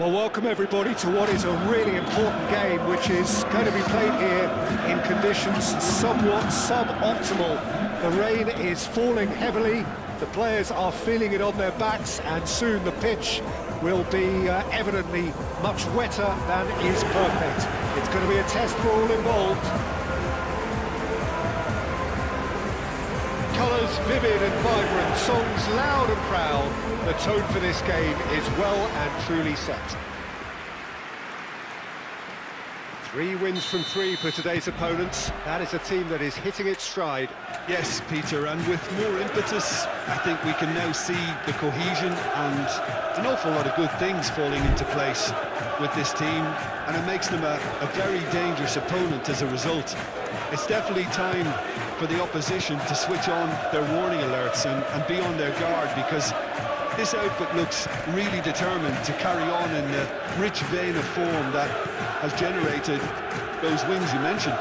Well, welcome everybody to what is a really important game, which is going to be played here in conditions somewhat suboptimal. The rain is falling heavily, the players are feeling it on their backs, and soon the pitch will be evidently much wetter than is perfect. It's going to be a test for all involved. Colours vivid and vibrant, songs loud and proud. The tone for this game is well and truly set. 3 wins from 3 for today's opponents. That is a team that is hitting its stride. Yes, Peter, and with more impetus, I think we can now see the cohesion and an awful lot of good things falling into place with this team, and it makes them a very dangerous opponent as a result. It's definitely time for the opposition to switch on their warning alerts and be on their guard, because this outfit looks really determined to carry on in the rich vein of form that has generated those wins you mentioned.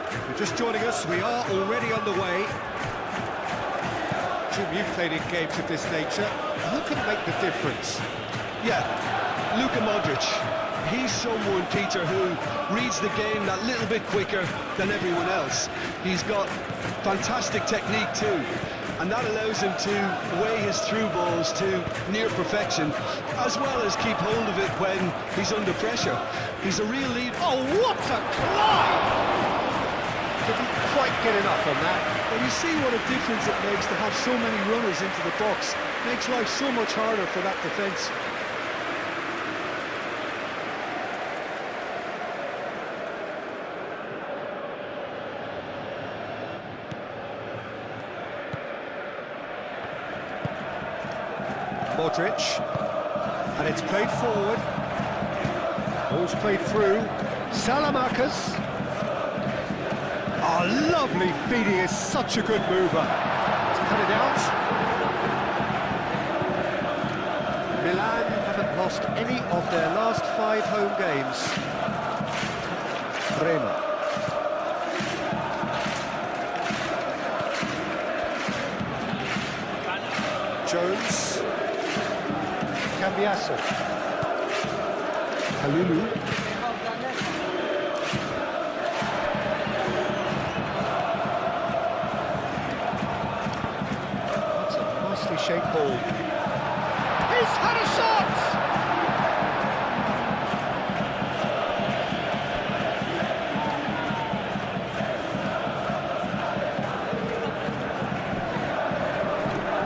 If you're just joining us, we are already underway. Jim, you've played in games of this nature. Who can make the difference? Yeah, Luka Modric. He's someone, Peter, who reads the game that little bit quicker than everyone else. He's got fantastic technique too, and that allows him to weigh his through balls to near perfection, as well as keep hold of it when he's under pressure. He's a real lead. Oh, what a climb! Didn't quite get enough on that. Well, you see what a difference it makes to have so many runners into the box. Makes life so much harder for that defence. Modric, and it's played forward. Ball's played through. Salamakers. Oh, lovely feed. He is such a good mover. To cut it out. Milan haven't lost any of their last 5 home games. Rema. Jones. Cambiasso. Kalulu. That's a nicely shaped ball. He's had a shot!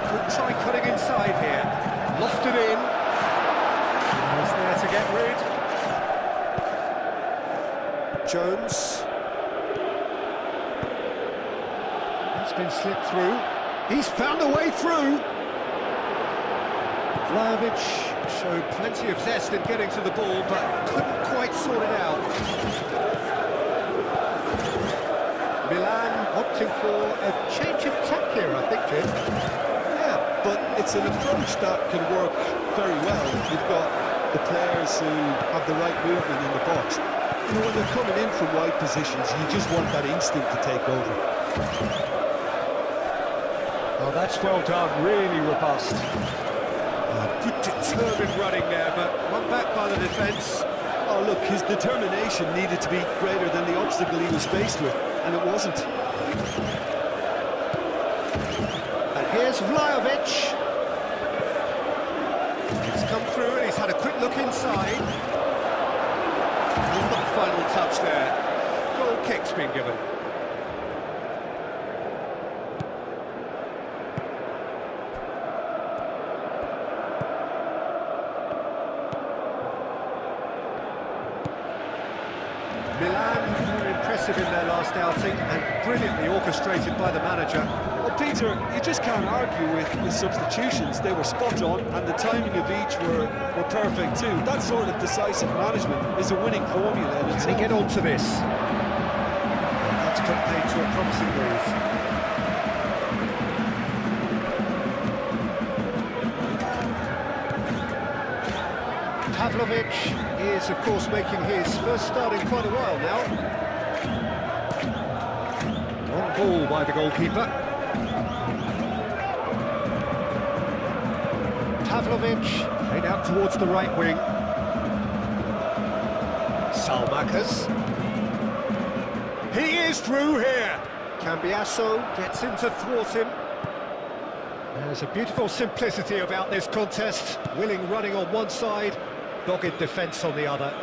Could try cutting inside here. Lofted in. He's there to get rid. Jones. That's been slipped through. He's found a way through. Vlahovic showed plenty of zest in getting to the ball, but couldn't quite sort it out. Milan opting for a change of tack here, I think, Jim. Yeah, but it's an approach that can work very well if you've got the players who have the right movement in the box. You know, when they're coming in from wide positions, you just want that instinct to take over. Oh, that's well done, really robust. Good determined running there, but one back by the defence. Oh, look, his determination needed to be greater than the obstacle he was faced with, and it wasn't. And here's Vlahovic. He's come through and he's had a quick look inside. We've got the final touch there. Goal kick's been given. Milan were impressive in their last outing and brilliantly orchestrated by the manager. Well, Peter, you just can't argue with substitutions. They were spot on, and the timing of each were perfect too. That sort of decisive management is a winning formula. Can he get onto this? That's compared to a promising move. Pavlovic is, of course, making his first start in quite a while now. On ball by the goalkeeper. Pavlovic Played out towards the right wing. Salmakas. He is through here. Cambiasso gets in to thwart him. There's a beautiful simplicity about this contest. Willing running on one side, dogged defence on the other.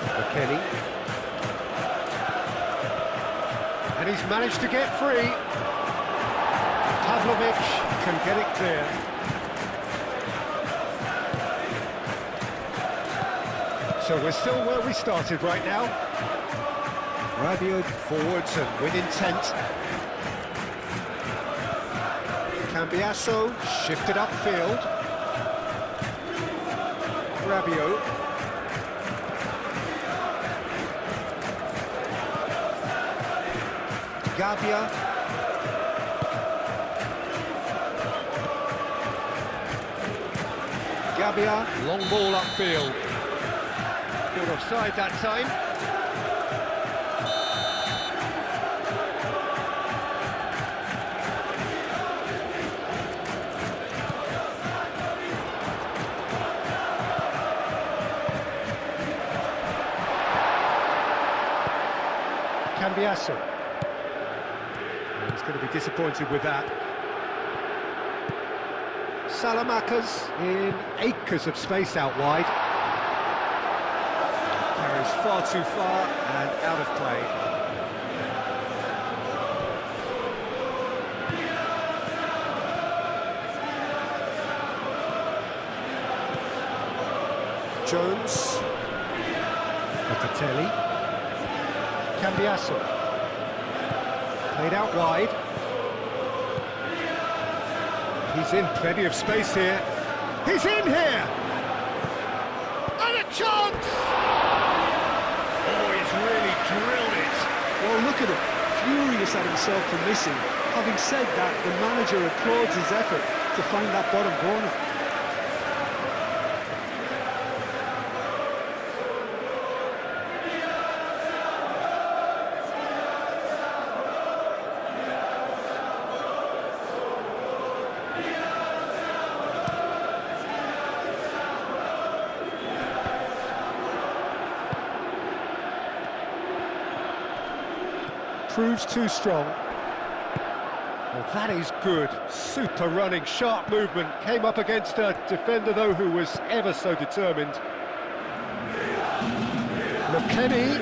McKennie. And he's managed to get free. Pavlovic can get it clear. So we're still where we started right now. Rabiot forwards and with intent. Cambiasso shifted upfield. Rabiot. Gabia. Gabia, long ball upfield. Good offside that time. Cambiasso. He's going to be disappointed with that. Salamakas in acres of space out wide. Carries far too far and out of play. Jones. Locatelli. Cambiasso. Played out wide. He's in plenty of space here. He's in here! And a chance! Oh, he's really drilled it. Well, look at him, furious at himself for missing. Having said that, the manager applauds his effort to find that bottom corner. Proves too strong. Well, that is good. Super running, sharp movement. Came up against a defender, though, who was ever so determined. McKennie.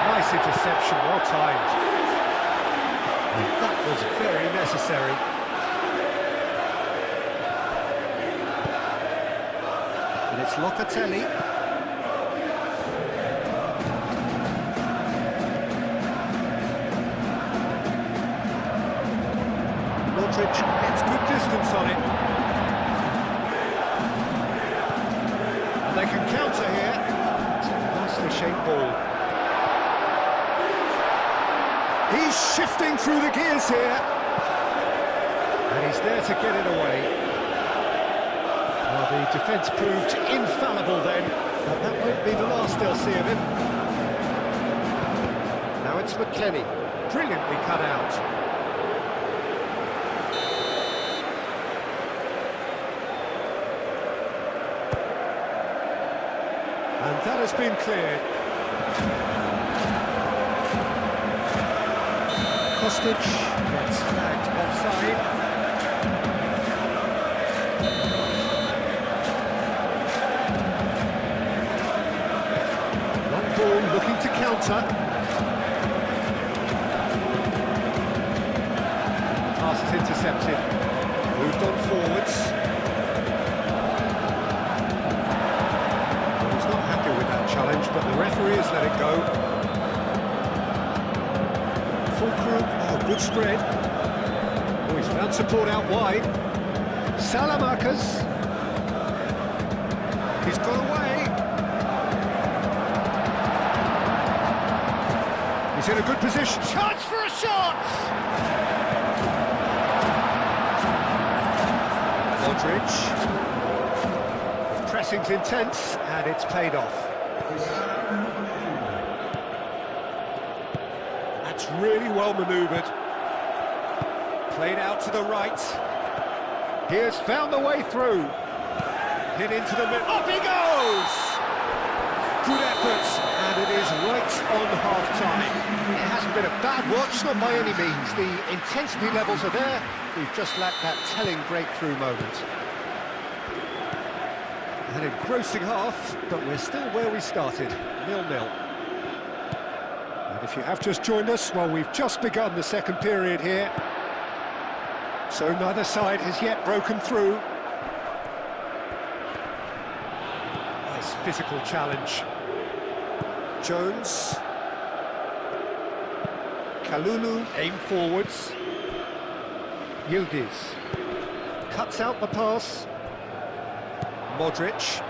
Nice interception, well timed. And that was very necessary. And it's Locatelli. Gets good distance on it. And they can counter here. It's a nicely shaped ball. He's shifting through the gears here. And he's there to get it away. Well, the defence proved infallible then, but that won't be the last they'll see of him. Now it's McKennie. Brilliantly cut out. And that has been cleared. Kostic gets flagged offside. Long ball looking to counter. Pass is intercepted. Moved on forwards. Challenge, but the referee has let it go. Fulcrum, oh, good spread. Oh, he's found support out wide. Salamakas. He's got away. He's in a good position. Chance for a shot! Modric. Pressing's intense, and it's paid off. That's really well manoeuvred. Played out to the right. He has found the way through. Hit into the middle. Up he goes! Good effort, and it is right on half-time. It hasn't been a bad watch, not by any means. The intensity levels are there. We've just lacked that telling breakthrough moment. An engrossing half, but we're still where we started, 0-0. And if you have just joined us, well, we've just begun the second period here. So neither side has yet broken through. Nice physical challenge. Jones. Kalulu aim forwards. Yildiz cuts out the pass. Modric.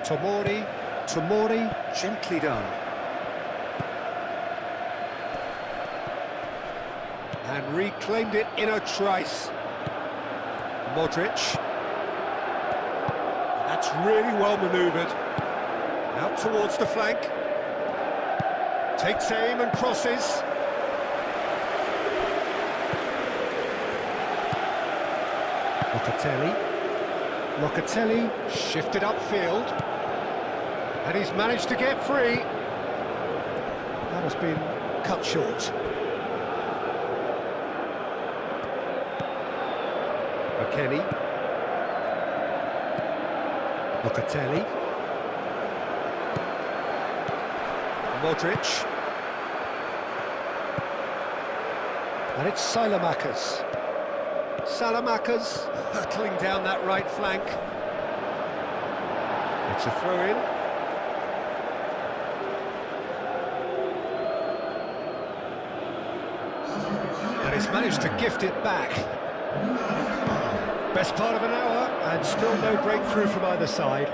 Tomori, gently done. And reclaimed it in a trice. Modric. That's really well manoeuvred. Out towards the flank. Takes aim and crosses. Locatelli shifted upfield. And he's managed to get free. That has been cut short. McKennie. Locatelli. Modric. And it's Salamakers. Salamakers hurtling down that right flank. It's a throw-in. And he's managed to gift it back. Best part of an hour, and still no breakthrough from either side.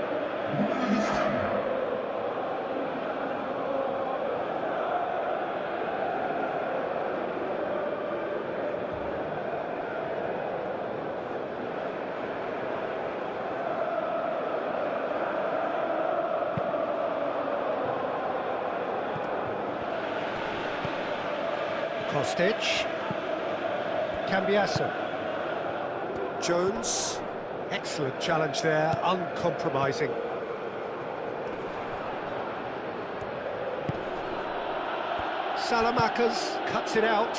Kostic. Cambiasso. Jones. Excellent challenge there, uncompromising. Salamakers cuts it out.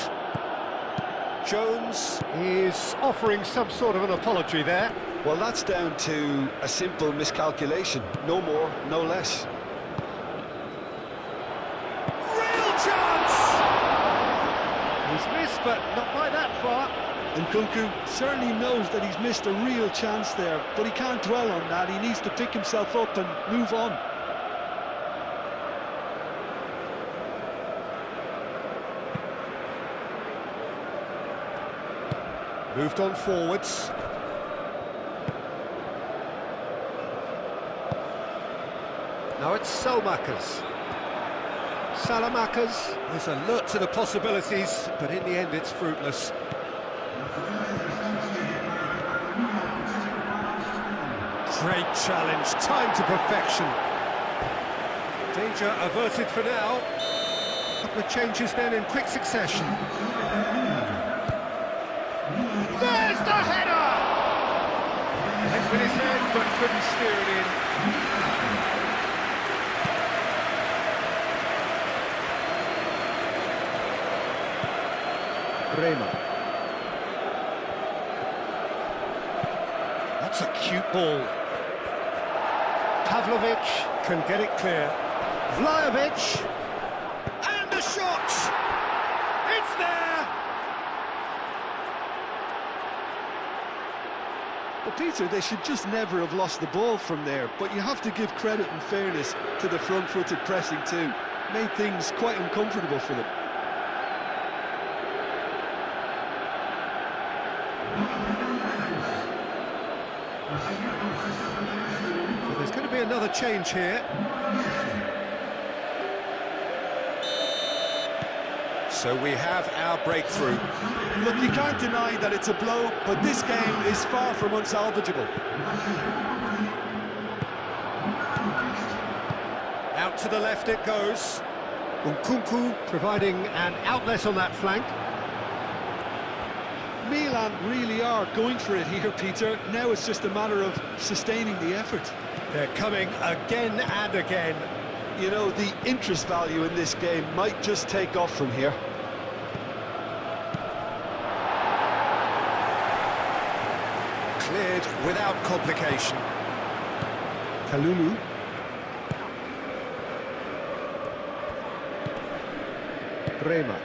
Jones is offering some sort of an apology there. Well, that's down to a simple miscalculation. No more, no less. He's missed, but not by that far. And Kunku certainly knows that he's missed a real chance there, but he can't dwell on that. He needs to pick himself up and move on. Moved on forwards. Now it's Salamakers. Salamakers is alert to the possibilities, but in the end it's fruitless. Great challenge, timed to perfection. Danger averted for now. A couple of changes then in quick succession. There's the header! Hit with his head, but couldn't steer it in. Bremer. That's a cute ball. Pavlovic can get it clear. Vlahovic. And the shot! It's there! Well, Peter, they should just never have lost the ball from there, but you have to give credit and fairness to the front-footed pressing too. Made things quite uncomfortable for them. So there's going to be another change here. So we have our breakthrough. Look, you can't deny that it's a blow, but this game is far from unsalvageable. Out to the left it goes. Nkunku providing an outlet on that flank. Milan really are going for it here, Peter. Now it's just a matter of sustaining the effort. They're coming again and again. You know, the interest value in this game might just take off from here. Cleared without complication. Kalulu. Bremer.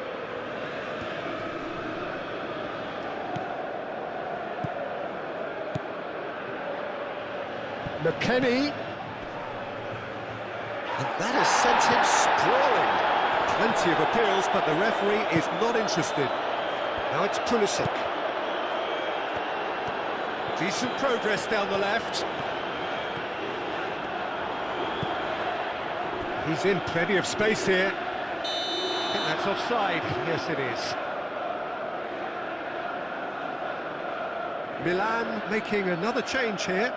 McKennie. And that has sent him sprawling. Plenty of appeals, but the referee is not interested. Now it's Pulisic. Decent progress down the left. He's in plenty of space here. I think that's offside. Yes, it is. Milan making another change here.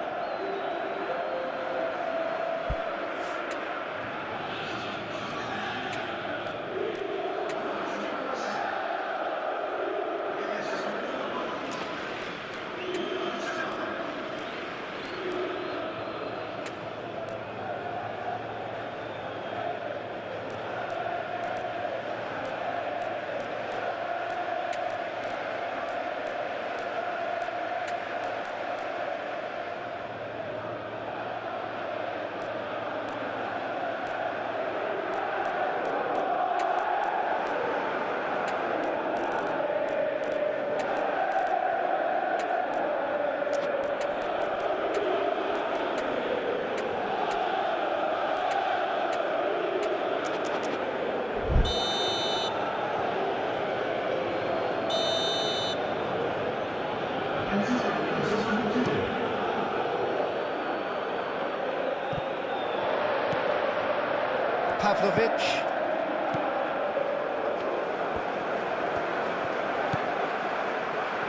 Pavlovic.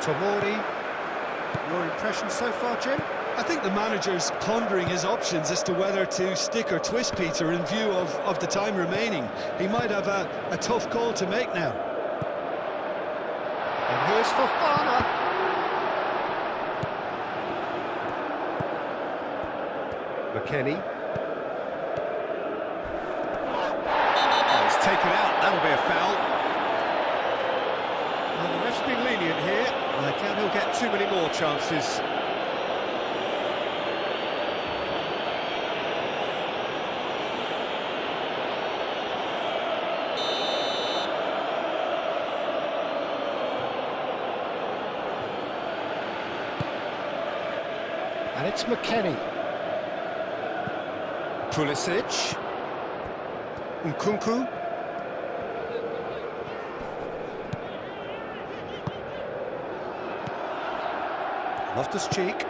Tomori. Your impression so far, Jim? I think the manager's pondering his options as to whether to stick or twist, Peter, in view of the time remaining. He might have a tough call to make now. And here's Fofana. McKennie. Taken out, that'll be a foul. Well, the ref's been lenient here. I doubt he'll get too many more chances. And it's McKennie. Pulisic. Nkunku. Loftus-Cheek.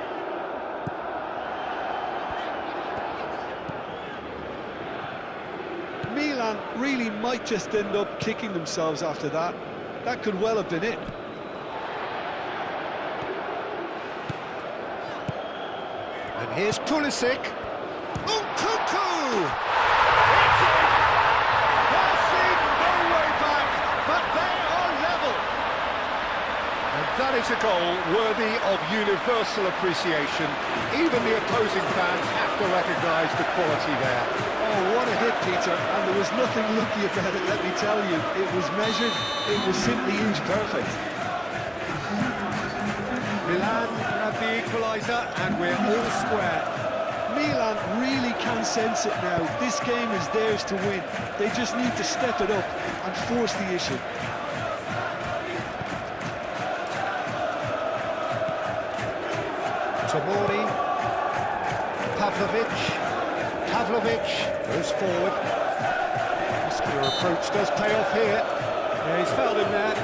Milan really might just end up kicking themselves after that. That could well have been it. And here's Pulisic. Nkunku! That is a goal worthy of universal appreciation. Even the opposing fans have to recognise the quality there. Oh, what a hit, Peter. And there was nothing lucky about it, let me tell you. It was measured, it was simply inch perfect. Milan have the equaliser and we're all square. Milan really can sense it now. This game is theirs to win. They just need to step it up and force the issue. Tomori, Pavlovic goes forward. Muscular approach does pay off here. Yeah, he's fouled him there.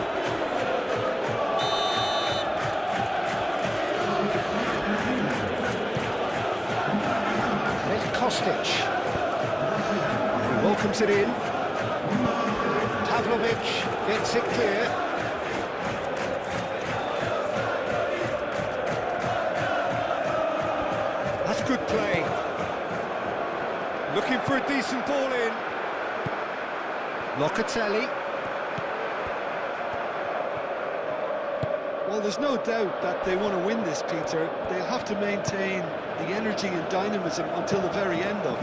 There's Kostic. He welcomes it in. Pavlovic gets it clear. Good play. Looking for a decent ball in. Locatelli. Well, there's no doubt that they want to win this, Peter. They'll have to maintain the energy and dynamism until the very end, though.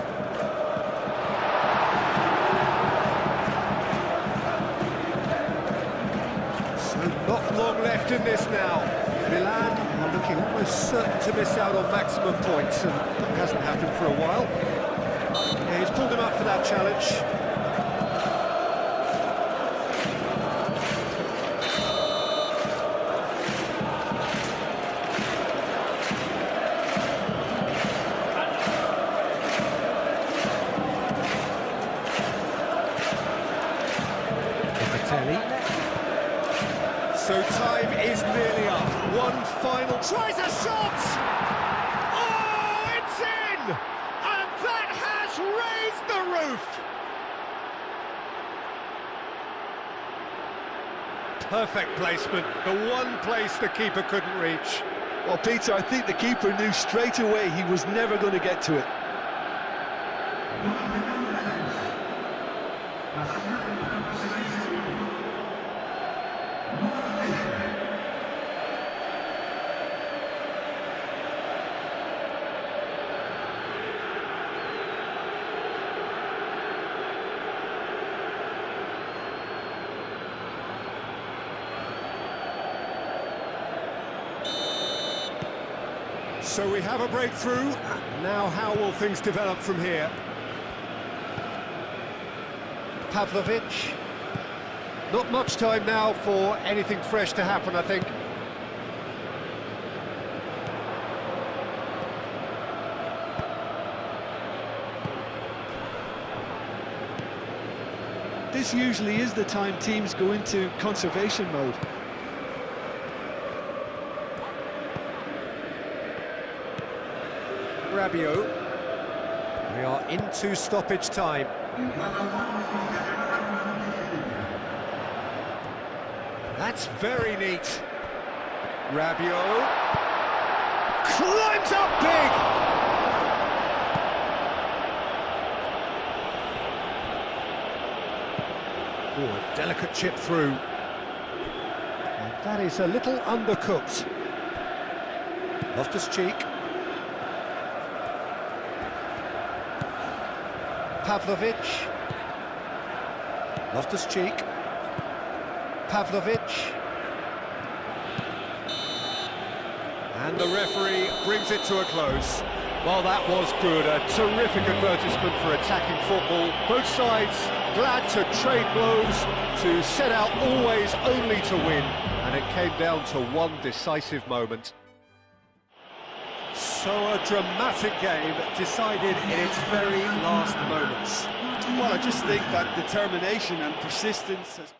So not long left in this now. Milan are looking almost certain to miss out on maximum points, and that hasn't happened for a while. Yeah, he's pulled him up for that challenge. So time is nearly up. One final... Tries a shot! Oh, it's in! And that has raised the roof! Perfect placement. The one place the keeper couldn't reach. Well, Peter, I think the keeper knew straight away he was never going to get to it. So we have a breakthrough. Now how will things develop from here? Pavlovic. Not much time now for anything fresh to happen, I think. This usually is the time teams go into conservation mode. Rabiot. We are into stoppage time. That's very neat. Rabiot climbs up big. Oh, a delicate chip through. And that is a little undercooked. Loftus-Cheek. Pavlovic. Loftus-Cheek. Pavlovic. And the referee brings it to a close. Well, that was good. A terrific advertisement for attacking football. Both sides glad to trade blows, to set out always only to win. And it came down to one decisive moment. So a dramatic game decided in its very last moments. Well, I just think that determination and persistence has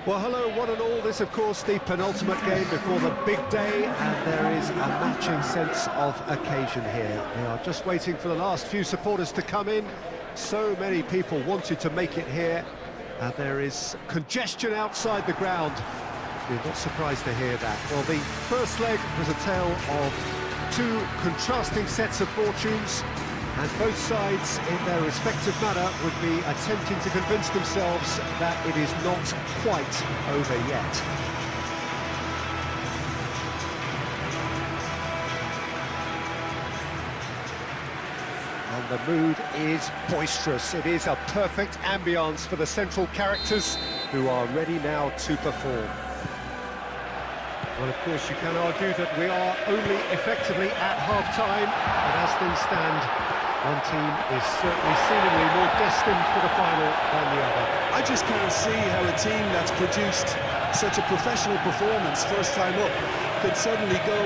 Well, hello, one and all. This, of course, the penultimate game before the big day, and there is a matching sense of occasion here. We are just waiting for the last few supporters to come in. So many people wanted to make it here, and there is congestion outside the ground. You're not surprised to hear that. Well, the first leg was a tale of two contrasting sets of fortunes, and both sides, in their respective manner, would be attempting to convince themselves that it is not quite over yet. And the mood is boisterous. It is a perfect ambience for the central characters, who are ready now to perform. Well, of course, you can argue that we are only effectively at half-time, but as things stand, one team is certainly seemingly more destined for the final than the other. I just can't see how a team that's produced such a professional performance first time up could suddenly go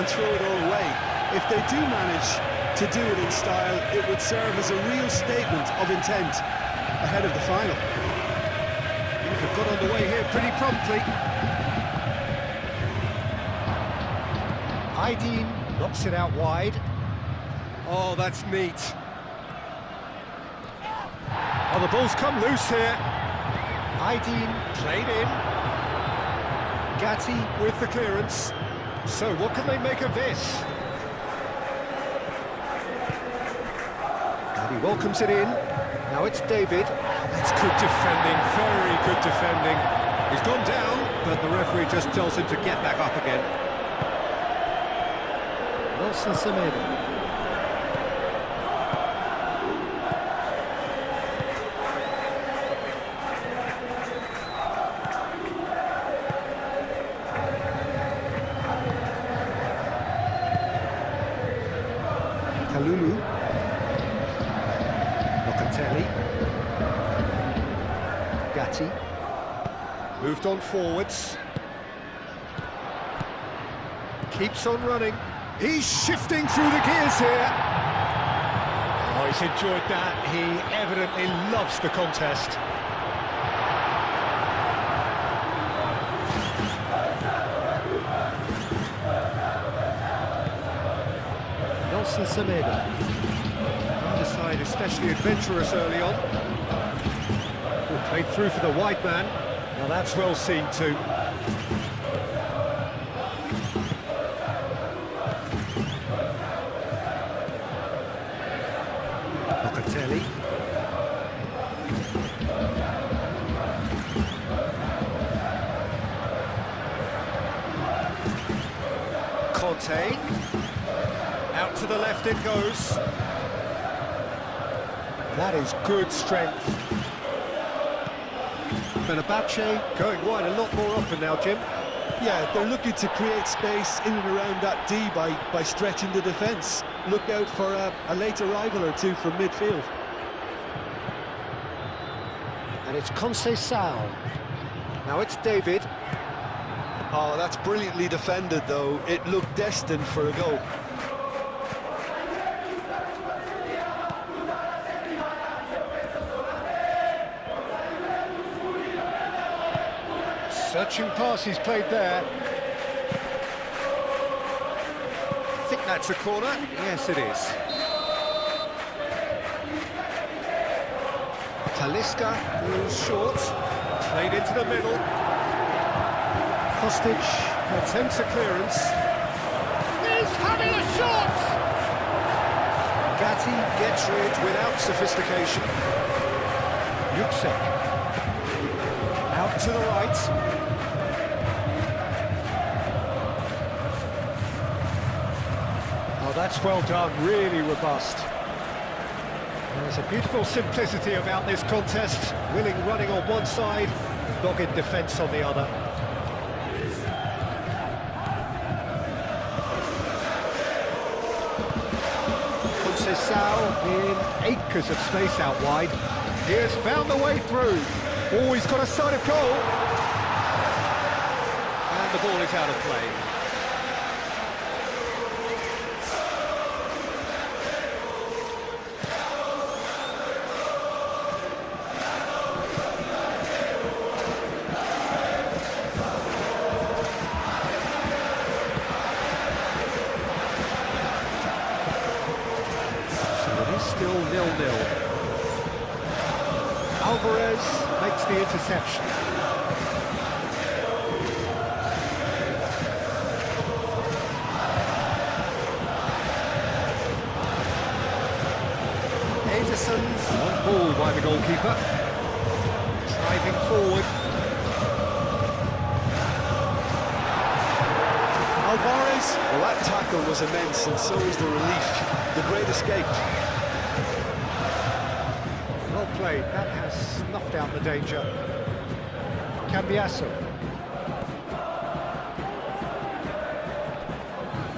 and throw it all away. If they do manage to do it in style, it would serve as a real statement of intent ahead of the final. Things have got underway here pretty promptly. Aydin knocks it out wide. Oh, that's neat. Oh, the ball's come loose here. Aydin played in. Gatti with the clearance. So what can they make of this? And he welcomes it in. Now it's David. That's good defending, very good defending. He's gone down, but the referee just tells him to get back up again. Nelson Semedo. Kalulu, Locatelli, Gatti, moved on forwards, keeps on running, he's shifting through the gears here. Oh, he's enjoyed that, he evidently loves the contest. Nelson Semedo. Either side especially adventurous early on. Good play through for the wide man. Now that's well seen too. Locatelli. Conte. Out to the left it goes. That is good strength. Fenerbahce going wide a lot more often now, Jim. Yeah, they're looking to create space in and around that D by stretching the defence. Look out for a late arrival or two from midfield. And it's Conceição. Now it's David. Oh, that's brilliantly defended, though. It looked destined for a goal. Searching pass he's played there. I think that's a corner. Yes, it is. Talisca goes short. Played into the middle. Kostic attempts a clearance. He's having a shot! Gatti gets rid without sophistication. Yuksek. Out to the right. Oh, that's well done, really robust. There's a beautiful simplicity about this contest. Willing running on one side, dogged defence on the other. Conceição in acres of space out wide. He has found the way through. Oh, he's got a sight of goal. And the ball is out of play. the interception. Edison on ball by the goalkeeper. Driving forward. Alvarez, well, that tackle was immense, and so was the relief. The great escape. Well played, that has snuffed out the danger. Cambiasso.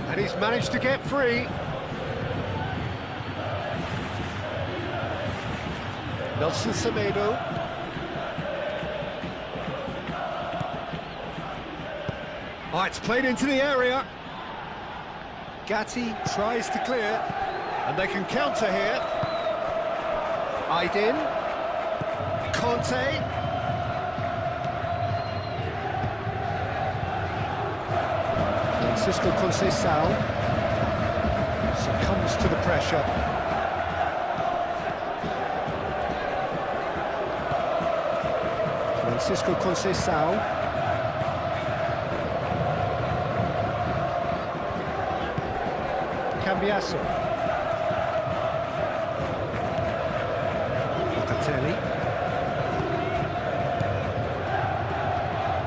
And he's managed to get free. Nelson Semedo. Oh, it's played into the area. Gatti tries to clear, and they can counter here. Aydin. Conte. Francisco Conceição succumbs to the pressure. Francisco Conceição. Cambiasso. Locatelli.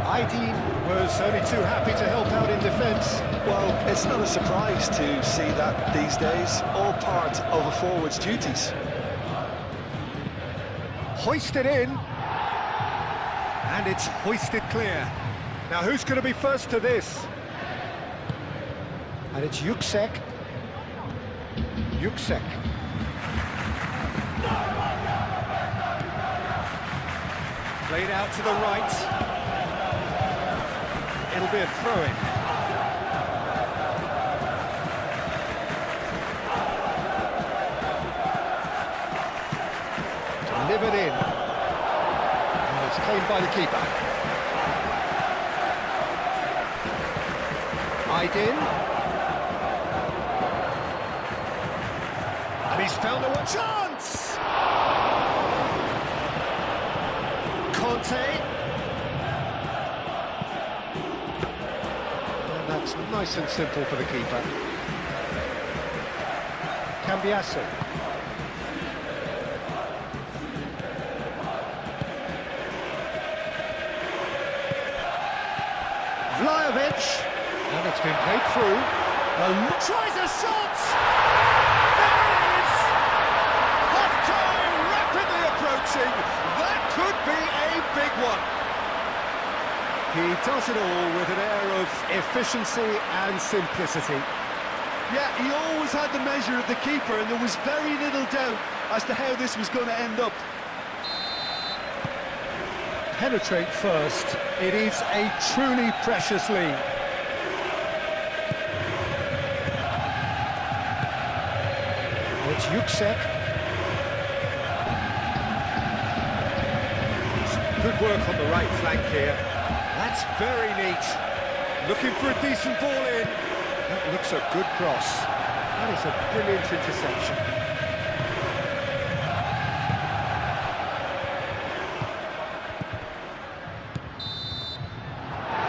Aydin was only too happy to help out in defence. Well, it's not a surprise to see that these days, all part of a forward's duties. Hoisted in, and it's hoisted clear. Now who's going to be first to this? And it's Yuksek. Yuksek. Played out to the right. It'll be a throw-in. Delivered in. And it's claimed by the keeper. Aydin. And he's found a chance! Conte. And that's nice and simple for the keeper. Cambiasso. Vlahovic. And it's been played through. Tries a shot! There it is! Half-time rapidly approaching. That could be a big one. He does it all with an air of efficiency and simplicity. Yeah, he always had the measure of the keeper, and there was very little doubt as to how this was going to end up. Penetrate first. It is a truly precious lead. It's Yuksek. Good work on the right flank here. That's very neat. Looking for a decent ball in. That looks a good cross. That is a brilliant interception.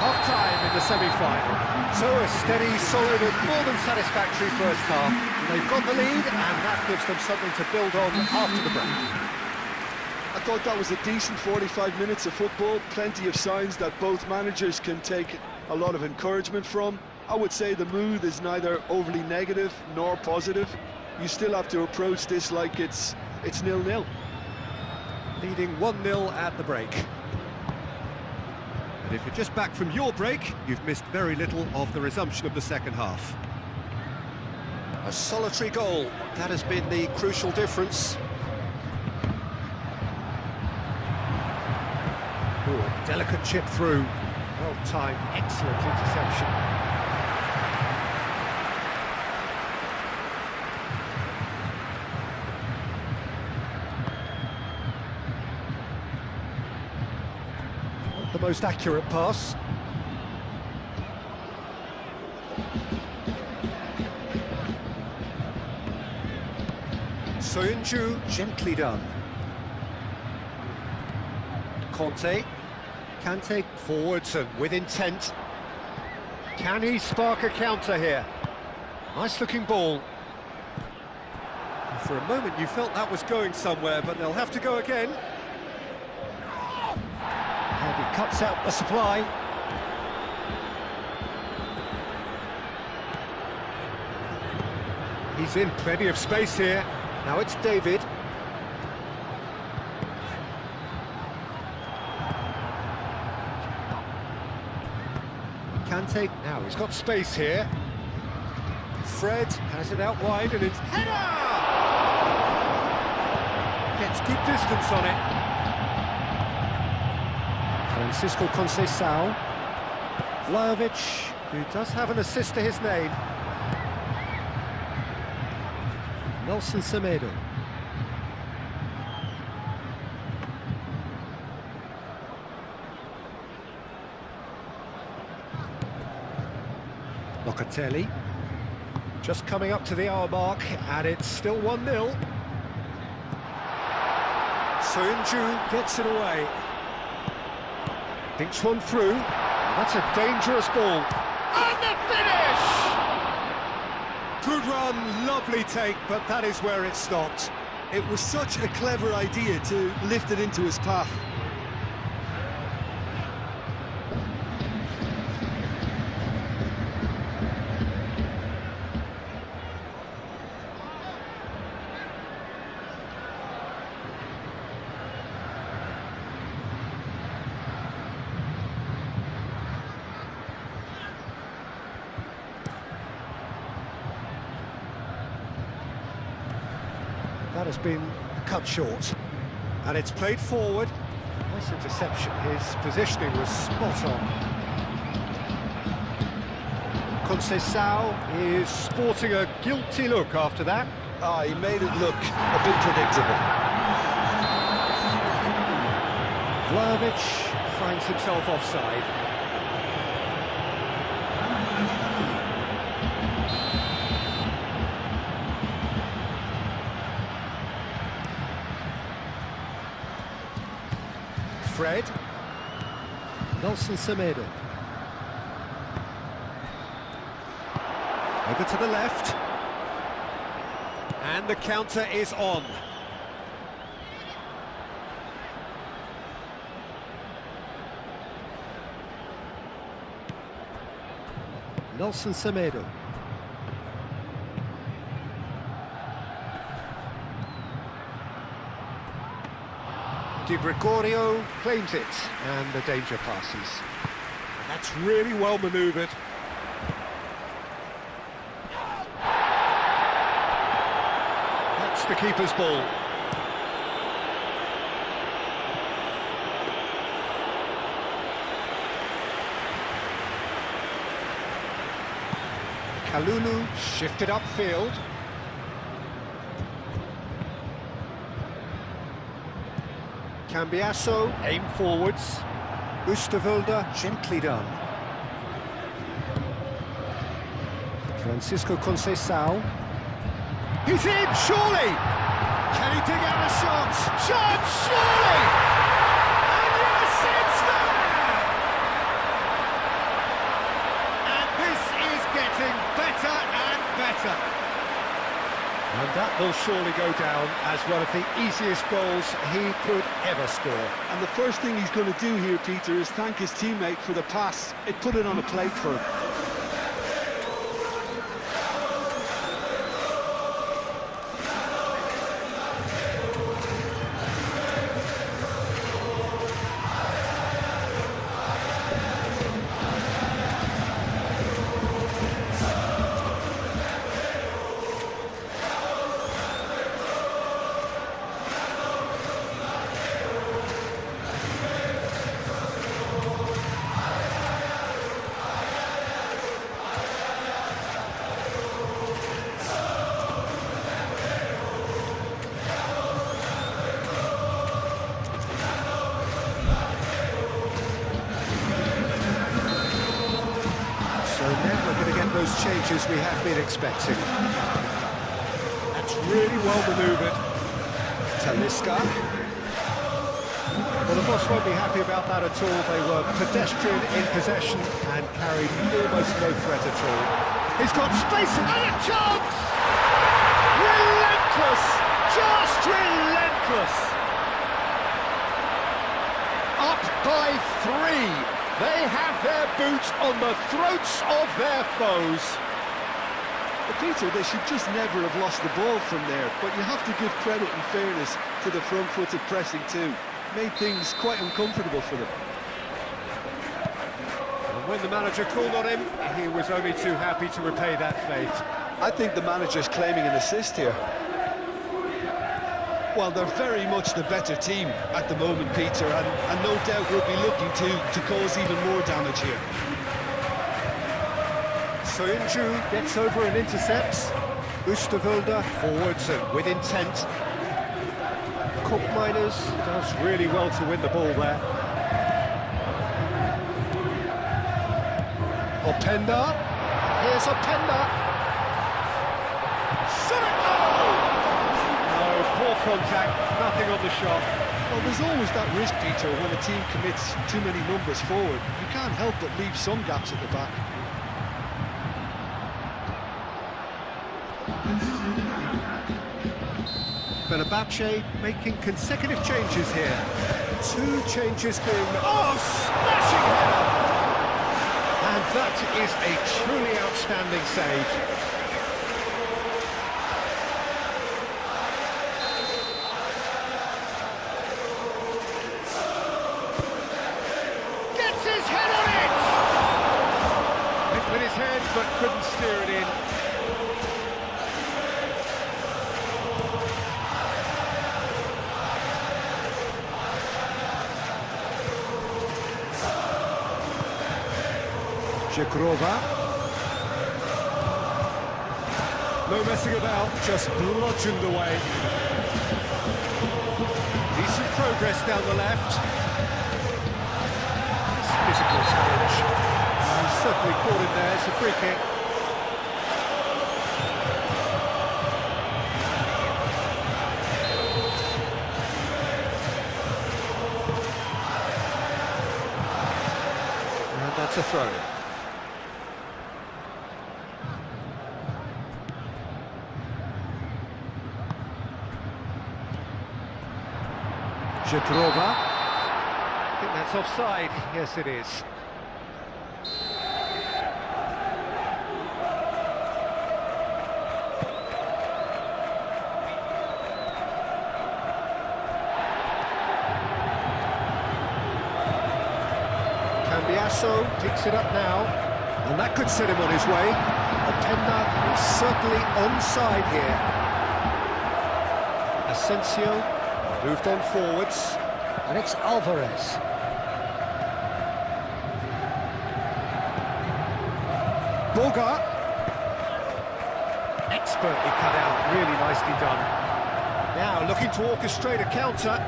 Half-time in the semi-final. So a steady, solid and more than satisfactory first half. They've got the lead, and that gives them something to build on after the break. I thought that was a decent 45 minutes of football, plenty of signs that both managers can take a lot of encouragement from. I would say the mood is neither overly negative nor positive. You still have to approach this like it's 0-0. Leading 1-0 at the break. And if you're just back from your break, you've missed very little of the resumption of the second half. A solitary goal, that has been the crucial difference. Ooh, a delicate chip through. Well timed, excellent interception. Not the most accurate pass. Soyuncu, gently done. Conte can take forwards and with intent. Can he spark a counter here? Nice looking ball. For a moment you felt that was going somewhere, but they'll have to go again. And he cuts out the supply. He's in plenty of space here. Now it's David. Kante, now he's got space here. Fred has it out wide and it's header! Gets good distance on it. Francisco Conceição. Vlahovic, who does have an assist to his name. Nelson Semedo. Locatelli. Just coming up to the hour mark, and it's still 1-0. Soyuncu gets it away. Thinks one through. That's a dangerous ball. And the finish! Good run, lovely take, but that is where it stopped. It was such a clever idea to lift it into his path. That has been cut short, and it's played forward. Nice interception, his positioning was spot on. Conceição is sporting a guilty look after that. He made it look a bit predictable. Vlahovic finds himself offside. Fred. Nelson Semedo. Over to the left. And the counter is on. Nelson Semedo. Di Gregorio claims it, and the danger passes. And that's really well manoeuvred. That's the keeper's ball. Kalulu shifted upfield. Cambiasso, aim forwards. Oosterwolde, gently done. Francisco Conceição. He's in, surely! Can he dig out a shot? Shot, surely! And yes, it's there! And this is getting better and better. And that will surely go down as one of the easiest goals he could ever score. And the first thing he's going to do here, Peter, is thank his teammate for the pass. It put it on a plate for him. Those changes we have been expecting. That's really well manoeuvred. Talisca. Well, the boss won't be happy about that at all. They were pedestrian in possession and carried almost no threat at all. He's got space and a chance! Relentless! Just relentless! Up by 3. They have their boots on the throats of their foes. But Peter, they should just never have lost the ball from there, but you have to give credit and fairness to the front-footed pressing too. Made things quite uncomfortable for them. And when the manager called on him, he was only too happy to repay that faith. I think the manager's claiming an assist here. Well, they're very much the better team at the moment, Peter, and no doubt will be looking to cause even more damage here. Soyuncu gets over and intercepts. Oosterwolde forwards and with intent. Koopmeiners does really well to win the ball there. Openda. Here's Openda. Shot it goal! No, poor contact, nothing on the shot. Well, there's always that risk, Peter, when a team commits too many numbers forward. You can't help but leave some gaps at the back. Fenerbahce making consecutive changes here. 2 changes being... Oh, smashing header! And that is a truly outstanding save. Gets his head on it! Went with his head, but couldn't steer it in. Żegrova. No messing about, just bludgeoned away. Decent progress down the left. Physical challenge. He's certainly caught it there, it's a free kick. And that's a throw. Żegrova. I think that's offside. Yes, it is. Cambiasso picks it up now, and that could set him on his way. Openda is certainly onside here. Asensio moved on forwards, and it's Alvarez. Boga. Expertly cut out, really nicely done. Now looking to orchestrate a counter.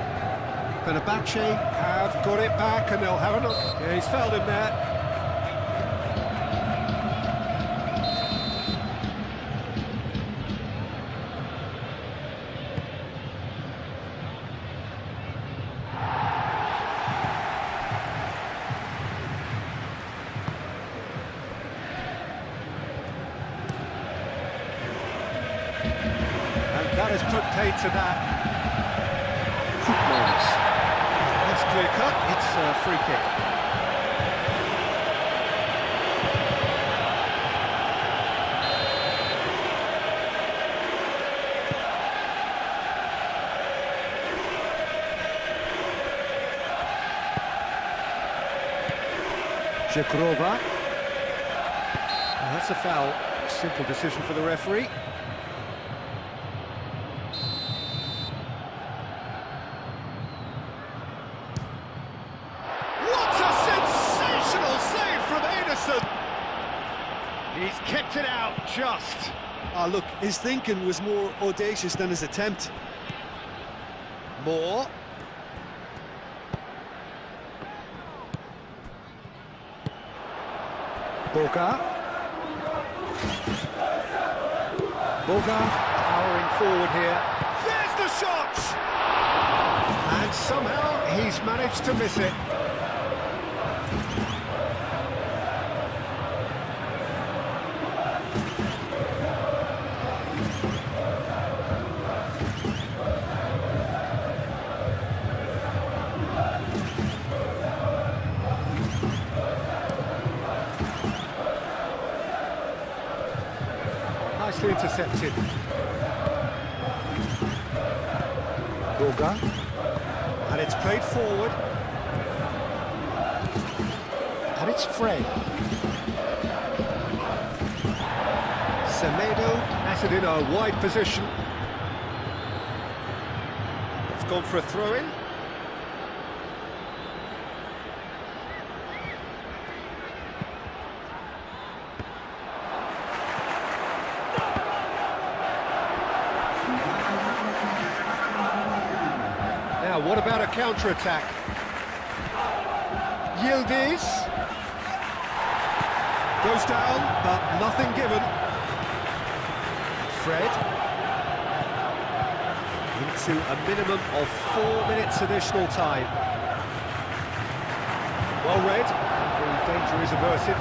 Fenerbahce have got it back, and they'll have a look. Yeah, he's fouled him there. That has put paid to that. Koopmeiners. That's clear cut, it's a free kick. Żegrova. That's a foul. Simple decision for the referee. He's kept it out, just. Ah, look, his thinking was more audacious than his attempt. More. Boga. Boga powering forward here. There's the shot! And Somehow he's managed to miss it. Nicely intercepted. Gorga. And it's played forward. And it's Fred. Semedo batted in a wide position. It's gone for a throw-in. Now, what about a counter-attack? Yildiz goes down, but nothing given. Fred into a minimum of 4 minutes additional time. Well read, the danger is averted.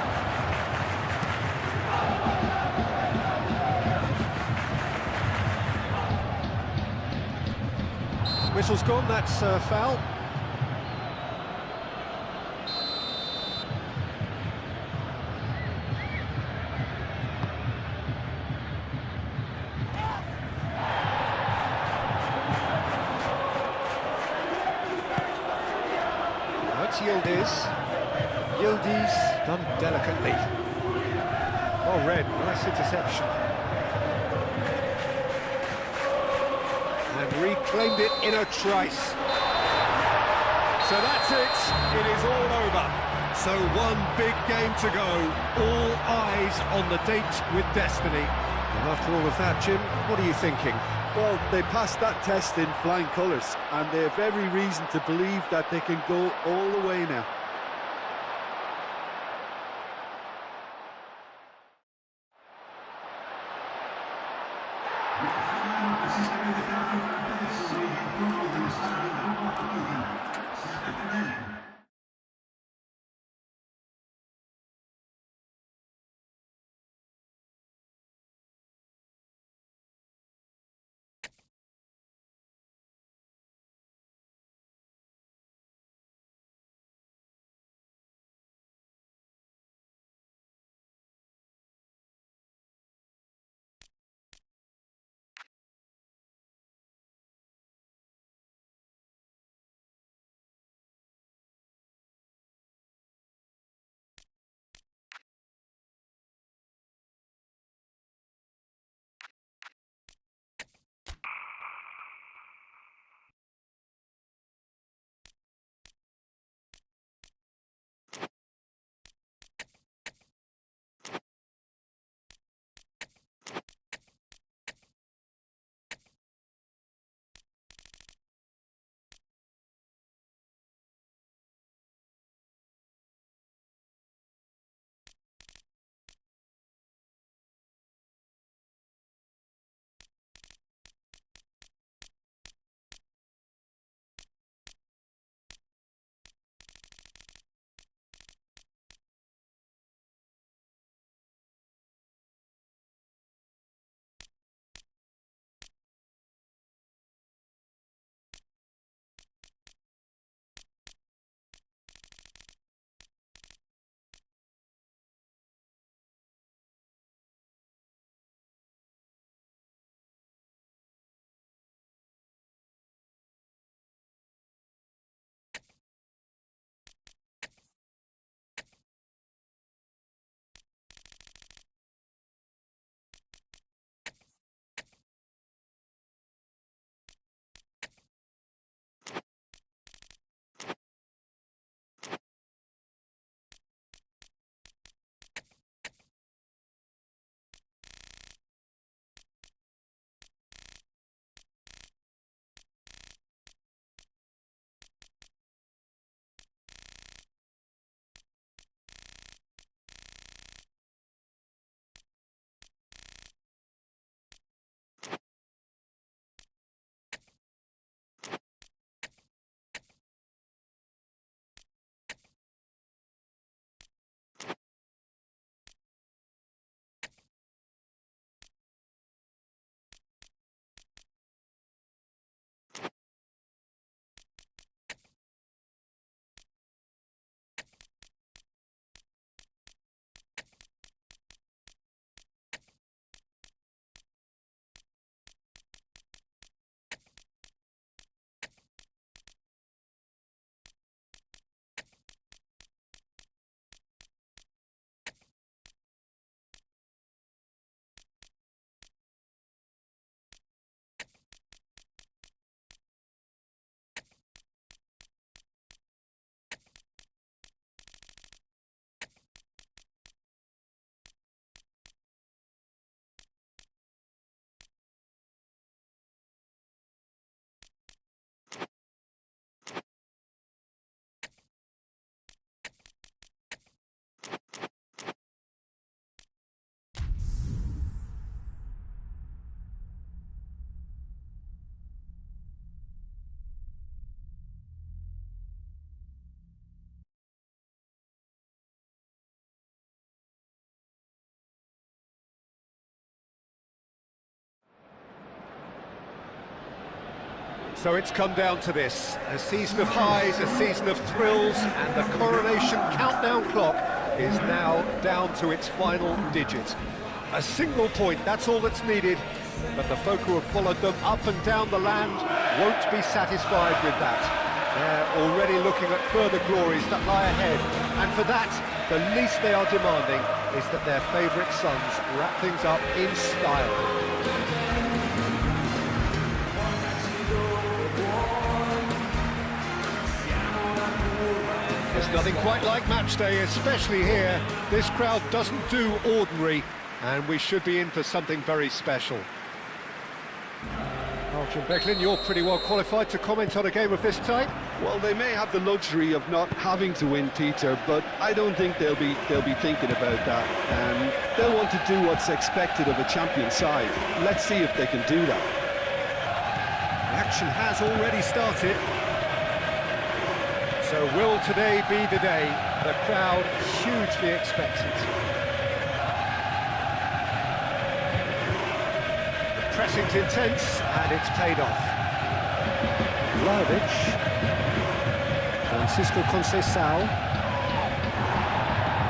Whistle's gone, that's a foul. That's Yildiz. Yildiz done delicately. Well read, nice interception. And reclaimed it in a trice. So that's it, it is all over. So one big game to go, all eyes on the date with destiny. And after all of that, Jim, what are you thinking? Well, they passed that test in flying colours, and they have every reason to believe that they can go all the way now. So it's come down to this, a season of highs, a season of thrills, and the coronation countdown clock is now down to its final digit. A single point, that's all that's needed, but the folk who have followed them up and down the land won't be satisfied with that. They're already looking at further glories that lie ahead, and for that, the least they are demanding is that their favourite sons wrap things up in style. There's nothing quite like match day, especially here. This crowd doesn't do ordinary, and we should be in for something very special. Well, Jim Becklin, you're pretty well qualified to comment on a game of this type. Well, they may have the luxury of not having to win, Peter, but I don't think they'll be thinking about that. They'll want to do what's expected of a champion side. Let's see if they can do that. The action has already started. So will today be the day? The crowd hugely expectant. The pressing's intense and it's paid off. Vlahovic. Francisco Conceição.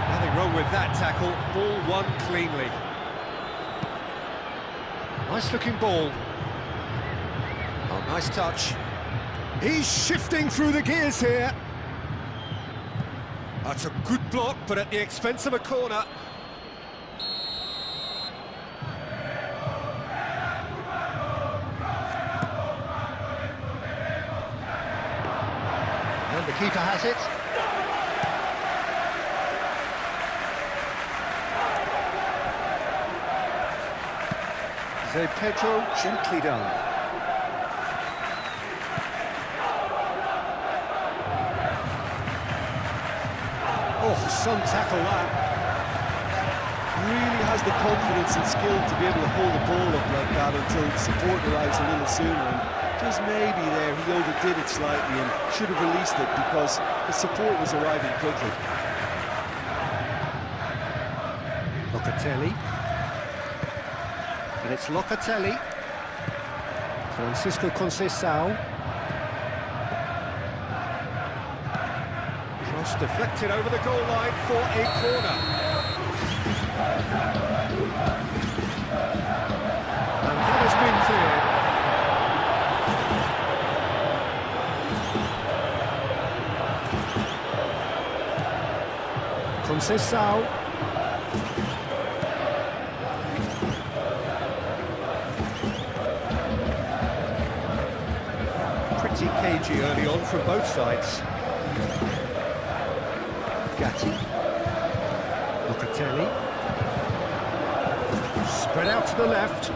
Nothing wrong with that tackle. Ball won cleanly. Nice looking ball. Oh, nice touch. He's shifting through the gears here. That's a good block, but at the expense of a corner. And the keeper has it. Zé Pedro, gently done. Oh, some tackle that. Really has the confidence and skill to be able to hold the ball up like that until support arrives a little sooner. And just maybe there he overdid it slightly and should have released it because the support was arriving quickly. Locatelli. And it's Locatelli. Francisco Conceição. Deflected over the goal line for a corner. And that has been cleared. Conceição. Pretty cagey early on from both sides. Gatti, Locatelli, spread out to the left.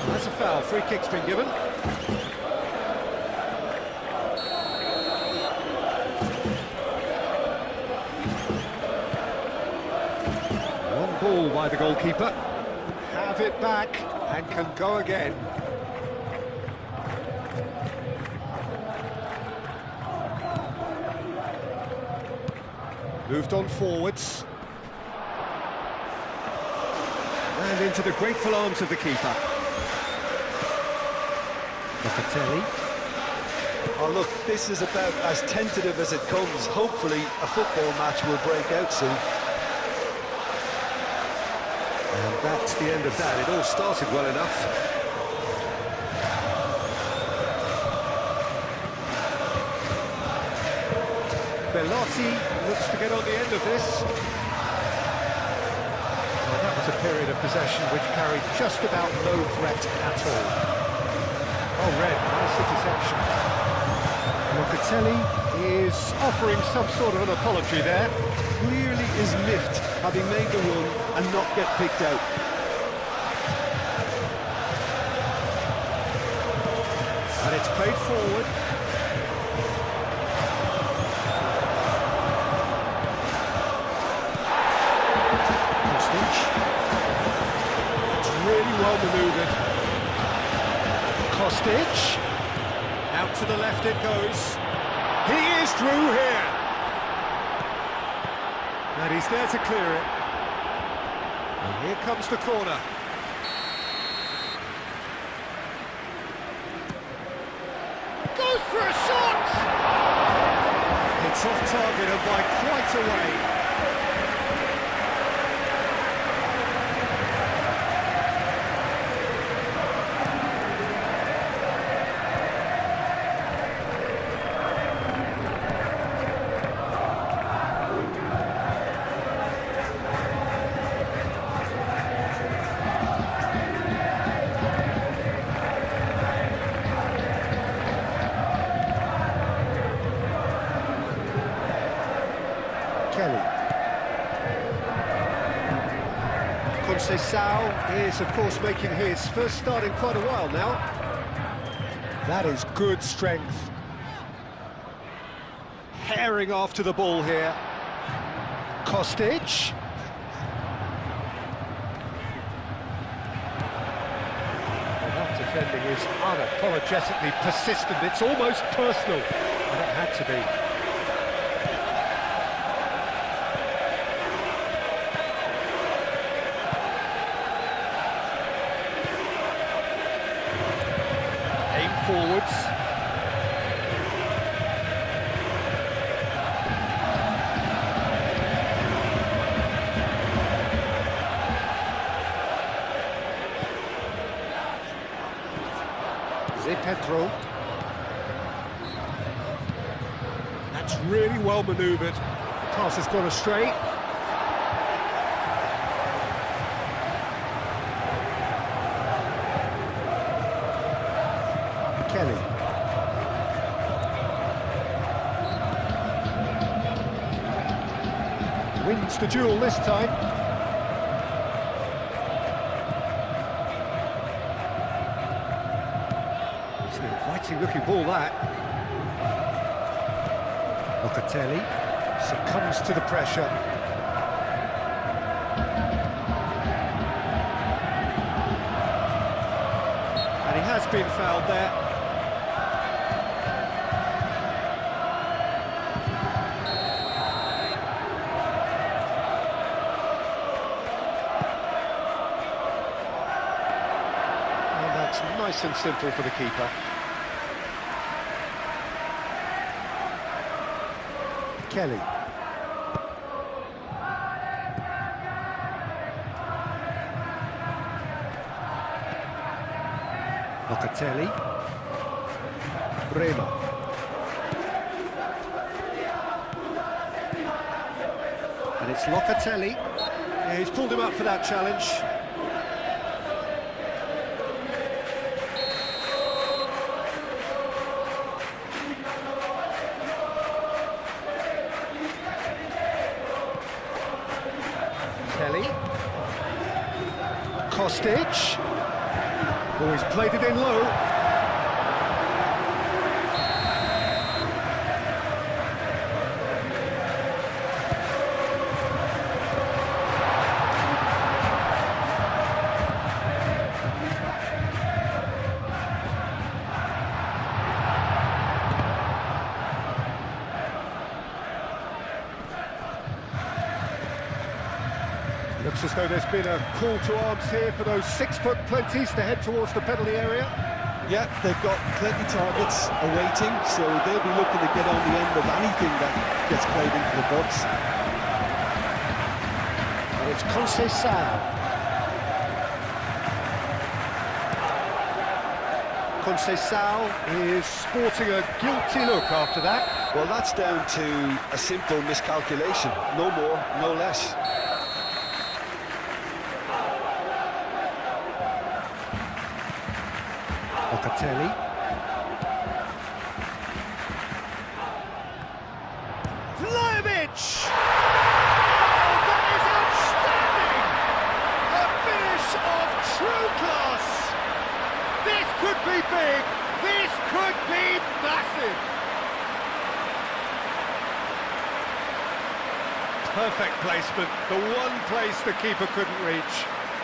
That's a foul, free kick's been given. One ball by the goalkeeper. Have it back and can go again. Moved on forwards. And into the grateful arms of the keeper. Locatelli. Oh look, this is about as tentative as it comes. Hopefully a football match will break out soon. And that's the end of that. It all started well enough. Belotti looks to get on the end of this. Well, that was a period of possession which carried just about no threat at all. Oh, red, nice interception. Locatelli is offering some sort of an apology there. Clearly is miffed having made the run and not get picked out. And it's played forward. Really well manoeuvred. Kostic. Out to the left it goes. He is through here. And he's there to clear it. And here comes the corner. for a shot! It's off target and by quite a way. Conceição is, of course, making his first start in quite a while now. That is good strength. Herring after the ball here. Kostic. Well, that defending is unapologetically persistent. It's almost personal, and it had to be. Forwards. Zé Pedro. That's really well manoeuvred. The pass has gone astray. Kelly. Wins the duel this time. It's an inviting looking ball, that. Locatelli succumbs to the pressure. And he has been fouled there. Nice and simple for the keeper. Kelly. Locatelli. Bremer. And it's Locatelli. Yeah, he's pulled him up for that challenge. Kelly. Kostic. Oh, he's played it in low. Looks as though there's been a call to arms here for those 6-foot plenties to head towards the penalty area. Yeah, they've got plenty targets awaiting, so they'll be looking to get on the end of anything that gets played into the box. And it's Conceição. Conceição is sporting a guilty look after that. Well, that's down to a simple miscalculation. No more, no less. Locatelli. Vlahovic! Oh, that is outstanding! A finish of true class! This could be big! This could be massive! Perfect placement, the one place the keeper couldn't reach.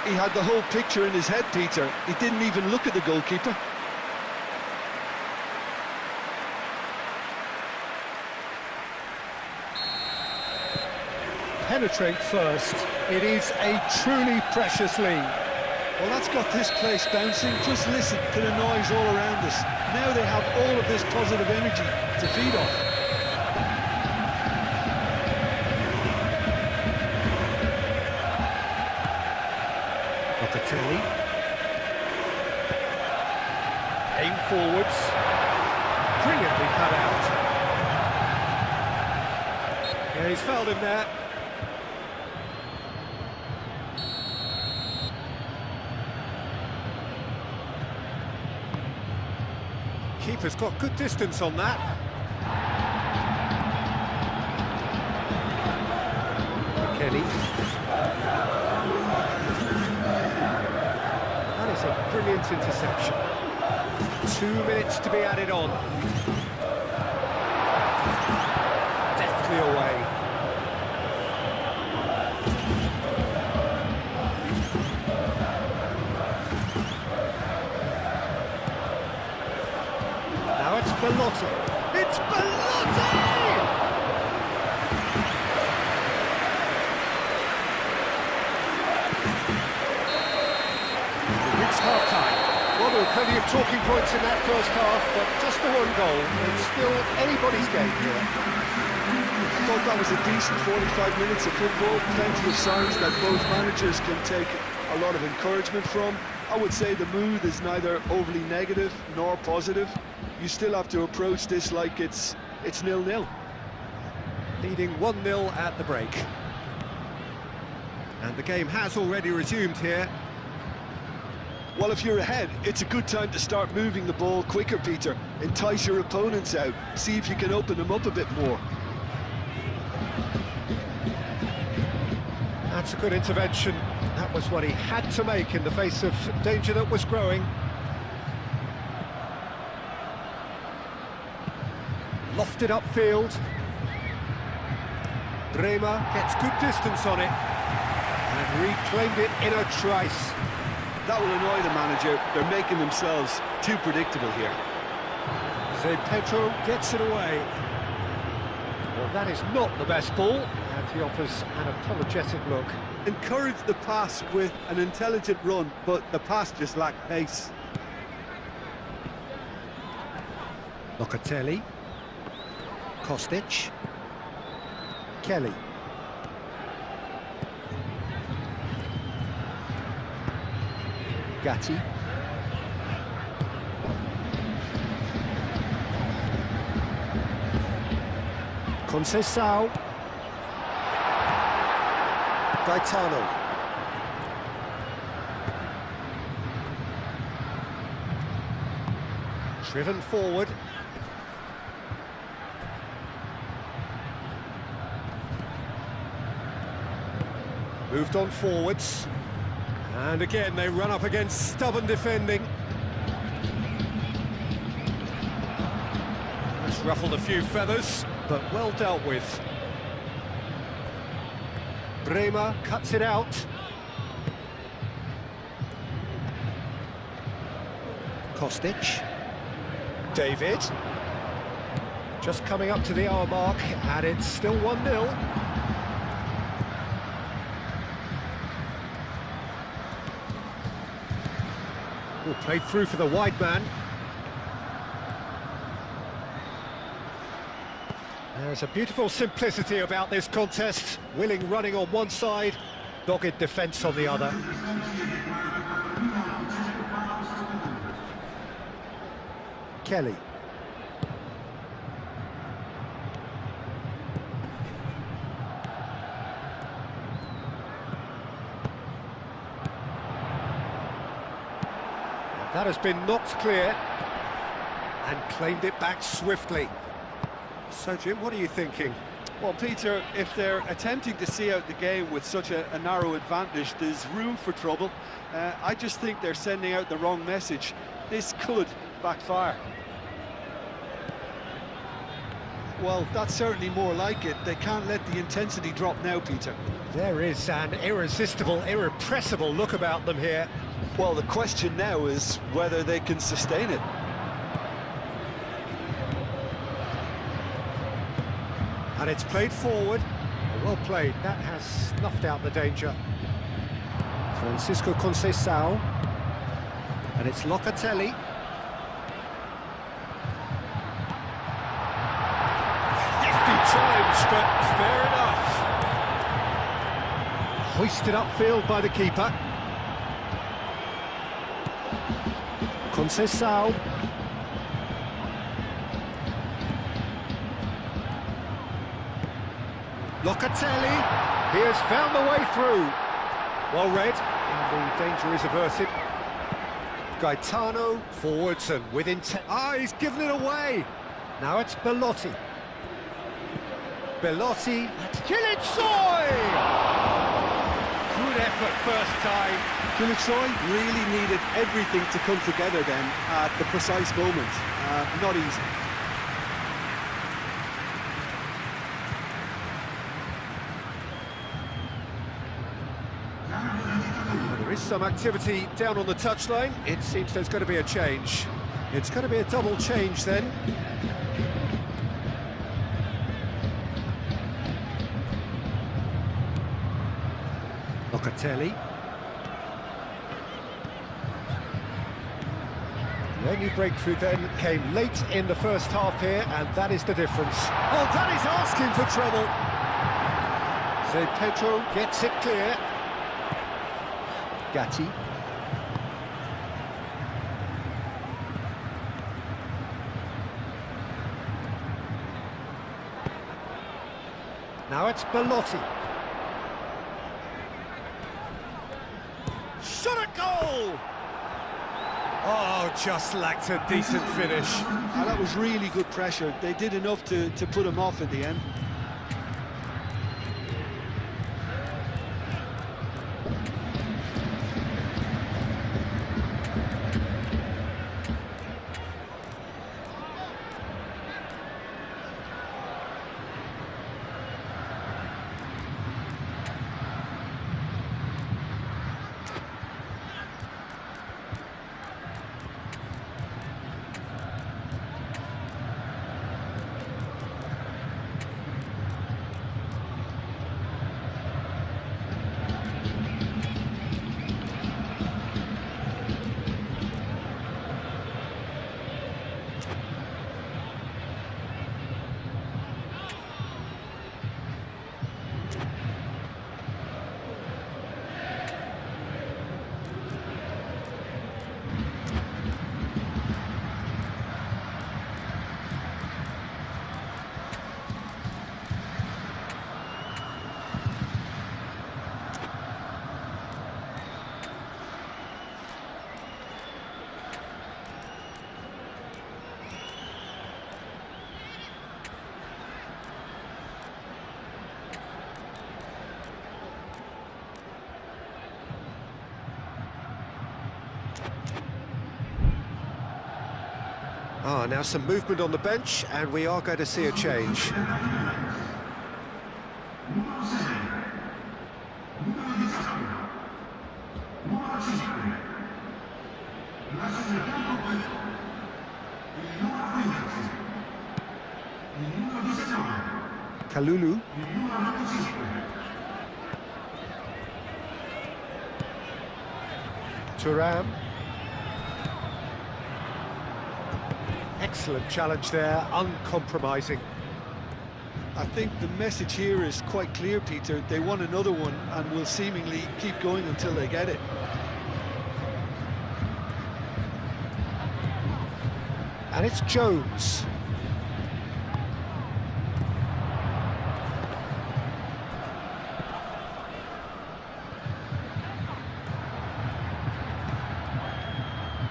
He had the whole picture in his head, Peter. He didn't even look at the goalkeeper. Penetrate first. It is a truly precious lead. Well, that's got this place bouncing. Just listen to the noise all around us. Now they have all of this positive energy to feed off. Locatelli. Aim forwards. Brilliantly cut out. Yeah, he's fouled him there. Keeper's got good distance on that. Kelly. That is a brilliant interception. 2 minutes to be added on. Deftly away. Now it's Bellotti. It's Bellotti! It's half-time. Well, there were plenty of talking points in that first half, but just the one goal. It's still anybody's game here. I thought that was a decent 45 minutes of football. Plenty of signs that both managers can take a lot of encouragement from. I would say the mood is neither overly negative nor positive. You still have to approach this like it's 0-0. Leading 1-0 at the break. And the game has already resumed here. Well, if you're ahead, it's a good time to start moving the ball quicker, Peter. Entice your opponents out. See if you can open them up a bit more. That's a good intervention. That was what he had to make in the face of danger that was growing. Lofted upfield. Bremer gets good distance on it and reclaimed it in a trice. That will annoy the manager. They're making themselves too predictable here. Zé Pedro gets it away. Well, that is not the best ball, and he offers an apologetic look. Encourage the pass with an intelligent run, but the pass just lacked pace. Locatelli. Kostic. Kelly. Gatti. Conceição. Gaetano. Driven forward. Moved on forwards. And again, they run up against stubborn defending. It's ruffled a few feathers, but well dealt with. Bremer cuts it out. Kostic. David. Just coming up to the hour mark, and it's still 1-0. Played through for the wide man. There's a beautiful simplicity about this contest. Willing running on one side, dogged defence on the other. Kelly. That has been knocked clear and claimed it back swiftly. So, Jim, what are you thinking? Well, Peter, if they're attempting to see out the game with such a narrow advantage, there's room for trouble. I just think they're sending out the wrong message. This could backfire. Well, that's certainly more like it. They can't let the intensity drop now, Peter. There is an irresistible, irrepressible look about them here. Well, the question now is whether they can sustain it. And it's played forward. Well played. That has snuffed out the danger. Francisco Conceição. And it's Locatelli. Hefty challenge, but fair enough. Hoisted upfield by the keeper. Conceição. Locatelli. He has found the way through. Well read, and the danger is averted. Gaetano forwards and with intent. Ah, he's given it away. Now it's Belotti. Belotti. That's Kilitsoi! Good effort first time. Kilitsoi really needed everything to come together then at the precise moment. Not easy. There is some activity down on the touchline. It seems there's going to be a change. It's going to be a double change then. Locatelli. The only breakthrough then came late in the first half here, and that is the difference. Oh, that is asking for trouble. So Pedro gets it clear. Gatti. Now it's Belotti. Shot at goal! Oh, just lacked a decent finish. And that was really good pressure. They did enough to put him off at the end. Ah, now some movement on the bench, and we are going to see a change. Kalulu. Thuram. Excellent challenge there, uncompromising. I think the message here is quite clear, Peter. They want another one and will seemingly keep going until they get it. And it's Jones.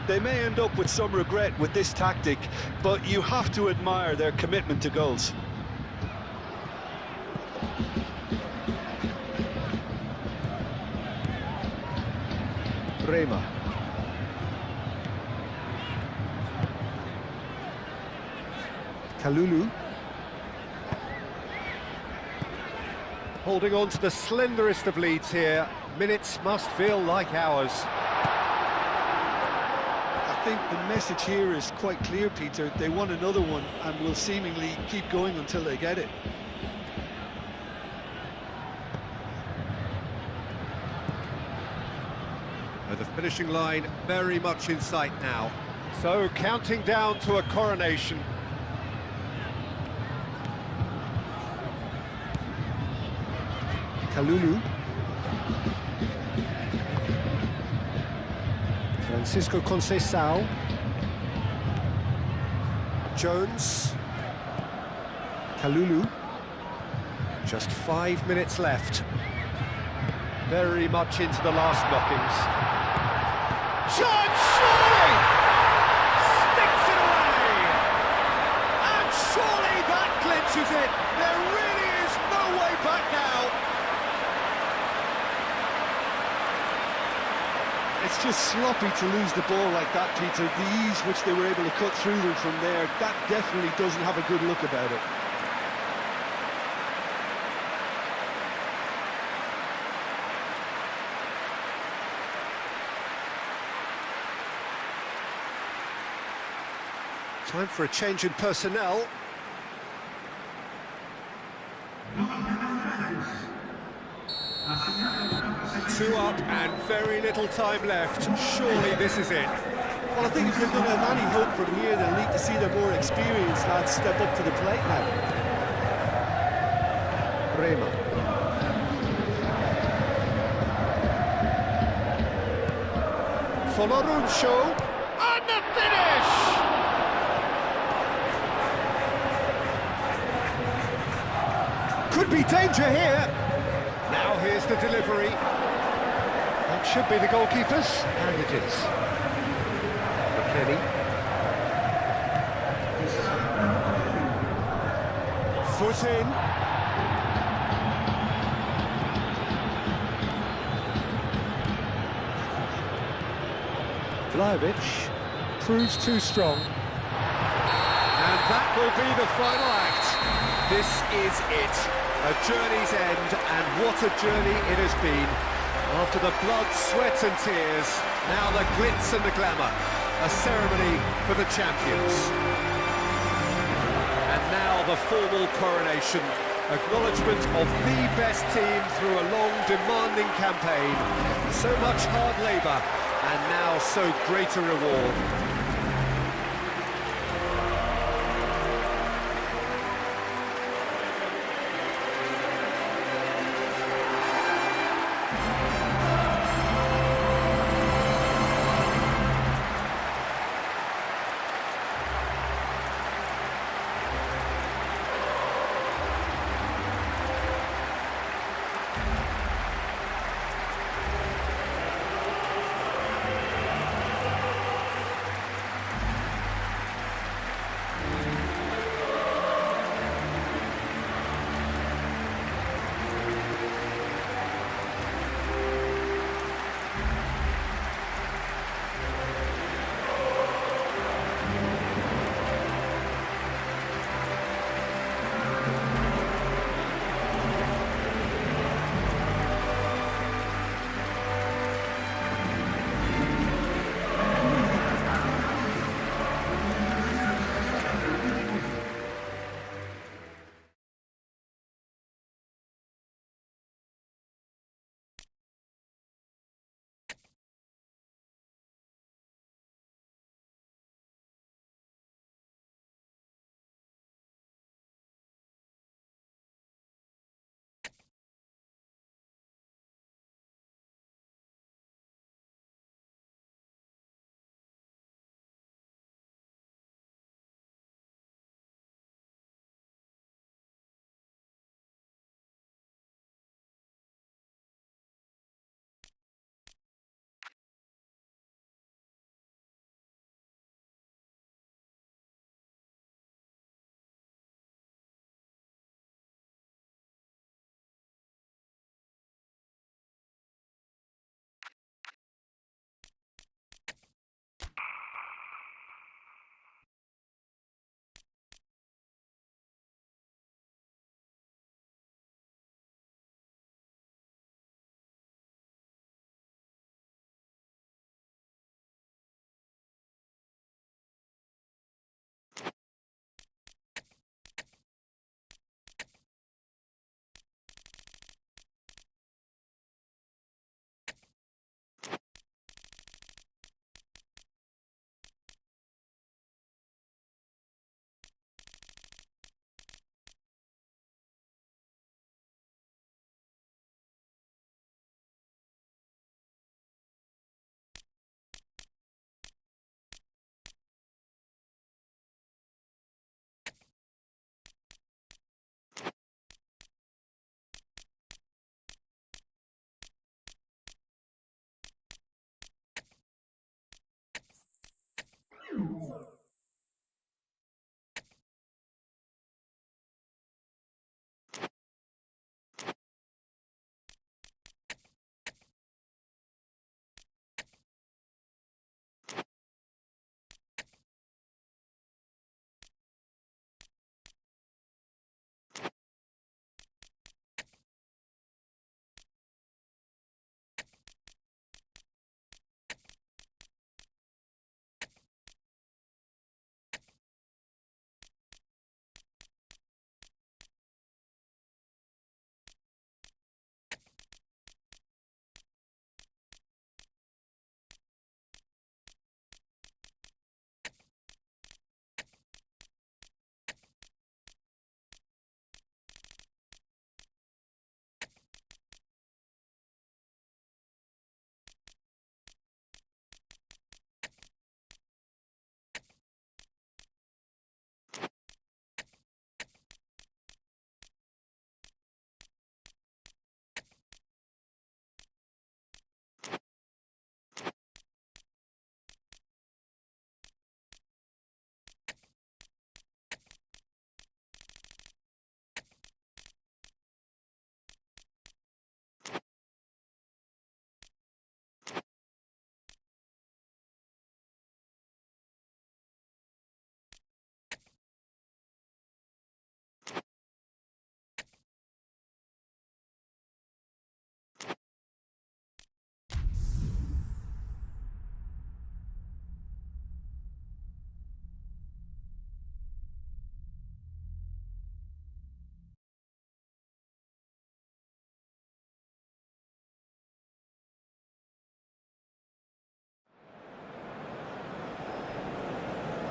They may end up with some regret with this tactic, but you have to admire their commitment to goals. Bremer. Kalulu. Holding on to the slenderest of leads here. Minutes must feel like hours. I think the message here is quite clear, Peter. They want another one and will seemingly keep going until they get it. The finishing line very much in sight now. So counting down to a coronation. Kalulu. Francisco Conceição. Jones. Kalulu. Just 5 minutes left. Very much into the last knockings. Shot, surely! Sticks it away! And surely that clinches it! There really is no way back now! It's just sloppy to lose the ball like that, Peter. The ease which they were able to cut through them from there, that definitely doesn't have a good look about it. Time for a change in personnel. Two up and very little time left. Surely this is it. Well, I think if they're going to have any hope from here, they'll need to see their more experienced lads step up to the plate now. Rema. Foloruncho. And the finish! Could be danger here. Now here's the delivery. That should be the goalkeeper's, and it is. McKennie. Foot in. Vlahovic proves too strong. And that will be the final act. This is it. A journey's end, and what a journey it has been. After the blood, sweat and tears, now the glitz and the glamour. A ceremony for the champions. And now the formal coronation. Acknowledgement of the best team through a long, demanding campaign. So much hard labour, and now so great a reward.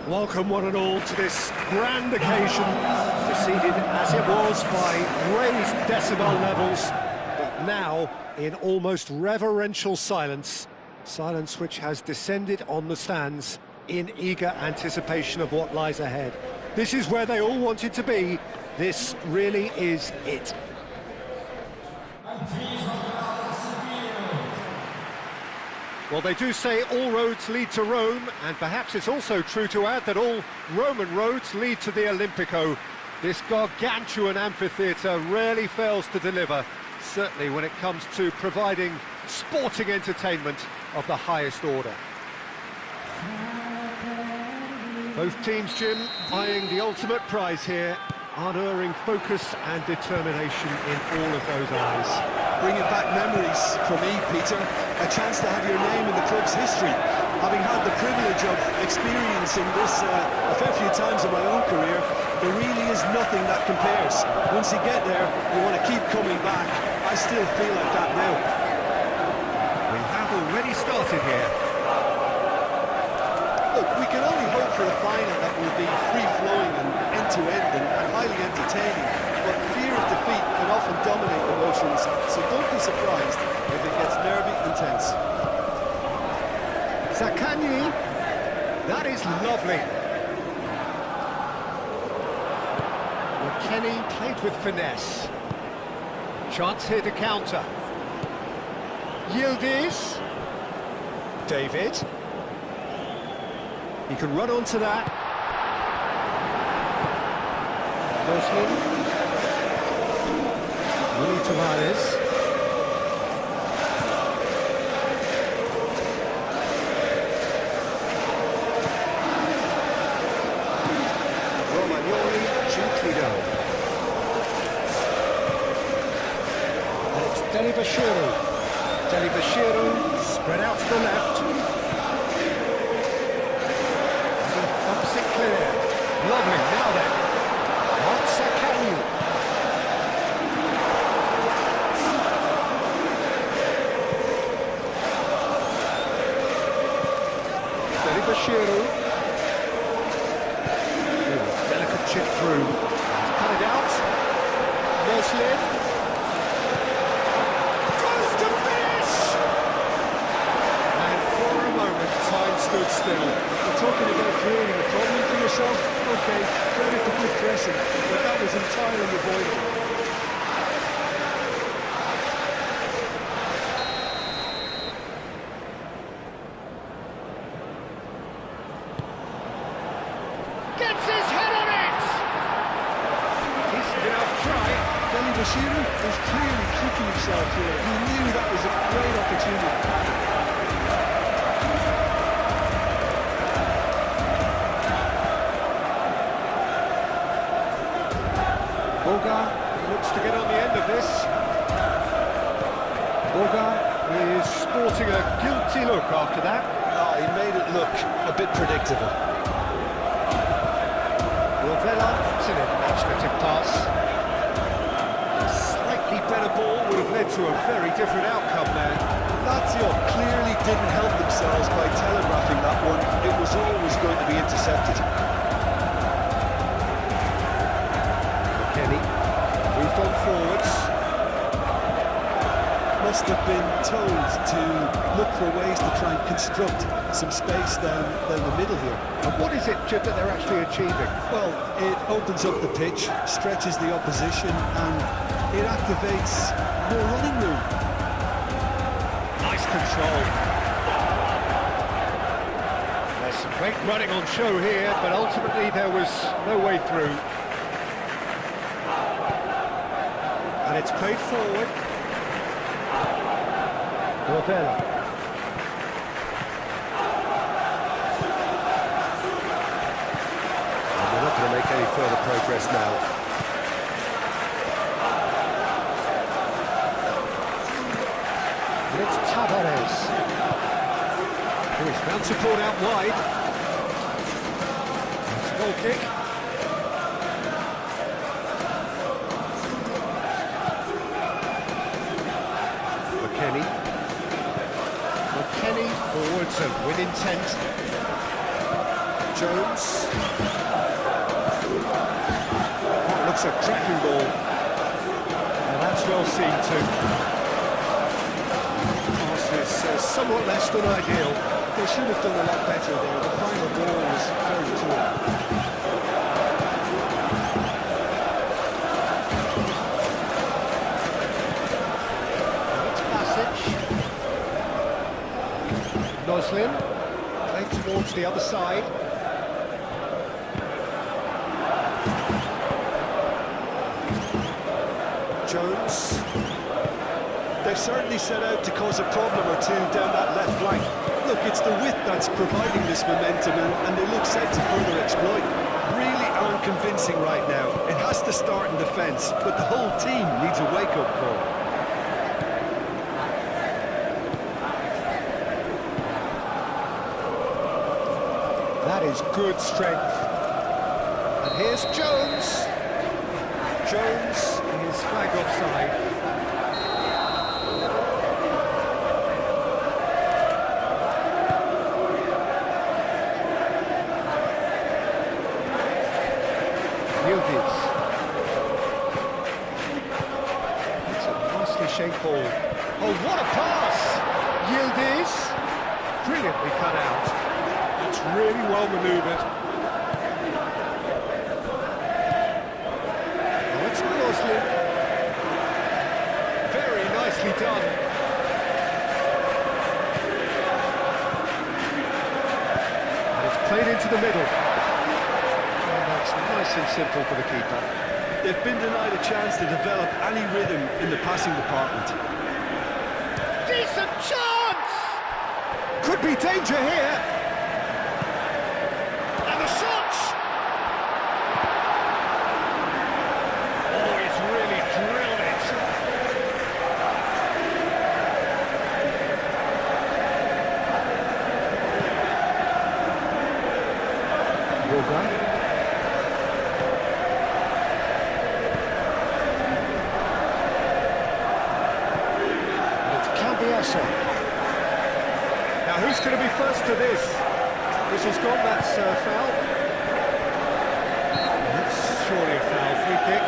Welcome one and all to this grand occasion, preceded as it was by raised decibel levels, but now in almost reverential silence, silence which has descended on the stands in eager anticipation of what lies ahead. This is where they all wanted to be. This really is it. Well, they do say all roads lead to Rome, and perhaps it's also true to add that all Roman roads lead to the Olimpico. This gargantuan amphitheatre rarely fails to deliver, certainly when it comes to providing sporting entertainment of the highest order. Both teams, Jim, eyeing the ultimate prize here, unerring focus and determination in all of those eyes. Bringing back memories for me, Peter. A chance to have your name in the club's history. Having had the privilege of experiencing this a fair few times in my own career, there really is nothing that compares. Once you get there, you want to keep coming back. I still feel like that now. We have already started here. Look, we can only hope for a final that will be free-flowing and end-to-end and highly entertaining, but fear of defeat can often dominate emotions, so don't be surprised if it gets nervy and tense. Zaccagni, that is lovely. McKennie played with finesse. Chance here to counter. Yildiz. David. He can run onto that. Gosling. Willy Tavares. Romagnoli gently down. And it's Delibashiru. Delibashiru spread out to the left. Clear. Lovely, now then. Zaccagni. Delibashiru. Delicate chip through. Cut it out. Muslim. Goes to finish! And for a moment, time stood still. We're talking about creating a problem for yourself. Okay, credit to good pressing, but that was entirely avoidable. Gets his head on it! Decent enough try. Delibashiru was clearly kicking himself here. He knew that was a great opportunity. Boga looks to get on the end of this. Boga is sporting a guilty look after that. Oh, he made it look a bit predictable. Rovella, it's an imaginative pass. A slightly better ball would have led to a very different outcome there. Lazio clearly didn't help themselves by telegraphing that one. It was always going to be intercepted. Moved on forwards. Must have been told to look for ways to try and construct some space down the middle here. And what is it, Jim, that they're actually achieving? Well, it opens up the pitch, stretches the opposition, and it activates more running room. Nice control. There's some great running on show here, but ultimately there was no way through. And it's played forward. Rovella. And they're not going to make any further progress now. And it's Tavares. He's found support out wide. It's a goal kick. McKennie forwards and with intent. Jones. That looks a cracking ball. And that's well seen too. Pass is somewhat less than ideal. They should have done a lot better there. The final ball was very poor. Noslin, playing towards the other side. Jones. They've certainly set out to cause a problem or two down that left flank. Look, it's the width that's providing this momentum, and they look set to further exploit. Really aren't convincing right now. It has to start in defence, but the whole team needs a wake-up call. That is good strength. And here's Jones. Jones is flagged offside. Yildiz. It's a nicely shaped ball. Oh, what a pass! Yildiz. Brilliantly cut out. It's really well manoeuvred. Oh, it's Noslin. Very nicely done. And it's played into the middle. And that's nice and simple for the keeper. They've been denied a chance to develop any rhythm in the passing department. Decent chance! Could be danger here. And the shot! Oh, he's really drilled it. Boga. Now who's going to be first to this? Whistle's gone, that's foul. That's surely a foul, free kick.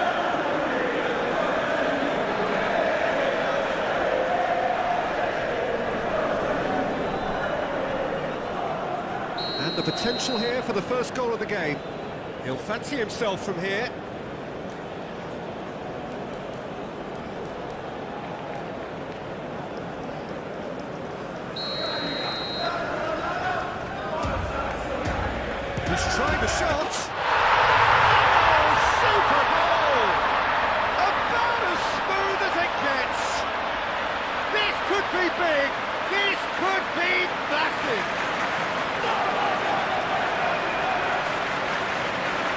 And the potential here for the first goal of the game. He'll fancy himself from here. He's trying the shot. Oh, super goal! About as smooth as it gets. This could be big. This could be massive.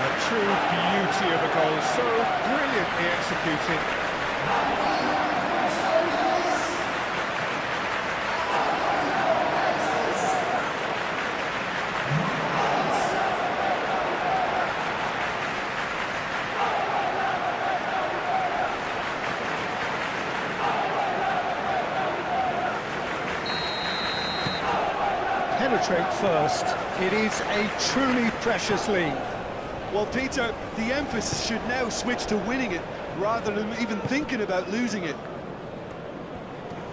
A true beauty of a goal, so brilliantly executed. Penetrate first. It is a truly precious lead. Well, Peter, the emphasis should now switch to winning it, rather than even thinking about losing it.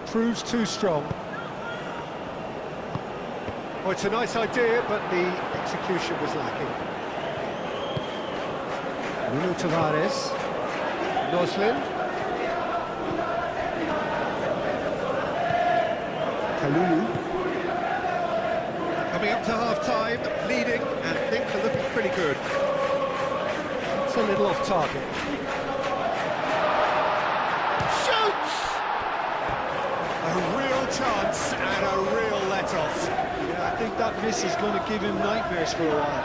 Proves too strong. Oh, it's a nice idea, but the execution was lacking. Nuno Tavares. Noslin. Kalulu. Coming up to half-time, leading, and things are looking pretty good. It's a little off target. Shoots! A real chance and a real let-off. Yeah, I think that miss is going to give him nightmares for a while.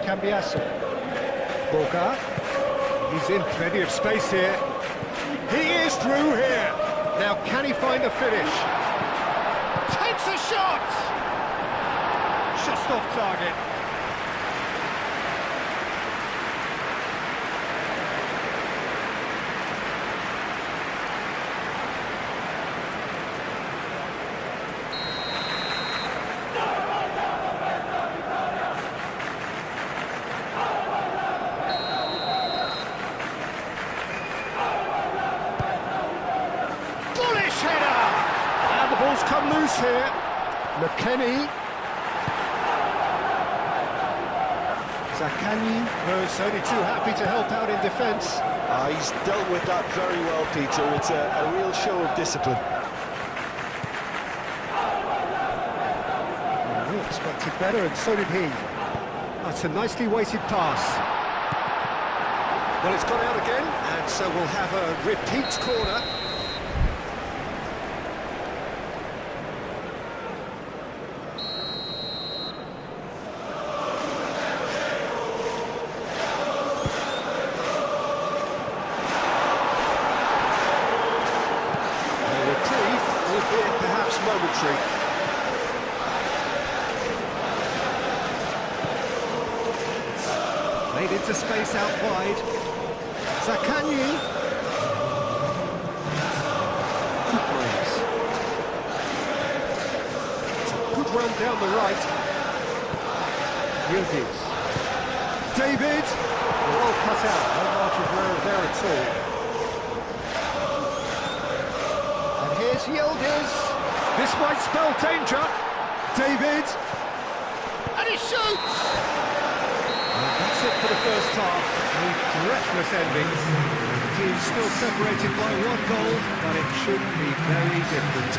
Cambiasso. Boga. He's in plenty of space here. He is through here. Now, can he find a finish? Takes a shot! Just off target. balls come loose here. McKennie. Zaccagni was only too happy to help out in defence. He's dealt with that very well, Peter. It's a real show of discipline. Well, we expected better, and so did he. That's a nicely weighted pass. Well, it's gone out again, and so we'll have a repeat corner. Perhaps momentary. Played into space out wide. Zaccagni. It's a good run down the right. Yildiz. David. Well cut out. No margin of error there at all. Here's Yildiz. This might spell danger. David. And he shoots! And that's it for the first half. A breathless ending. The team's still separated by 1 goal, but it should be very different.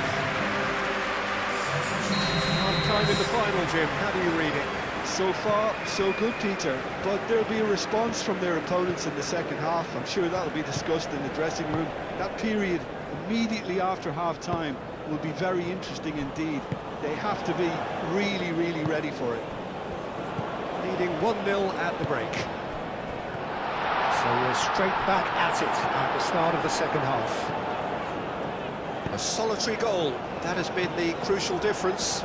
Half-time in the final, Jim. How do you read it? So far, so good, Peter. But there'll be a response from their opponents in the second half. I'm sure that'll be discussed in the dressing room. That period immediately after half-time will be very interesting indeed. They have to be really, really ready for it. Leading 1-0 at the break. So we're straight back at it at the start of the second half. A solitary goal, that has been the crucial difference.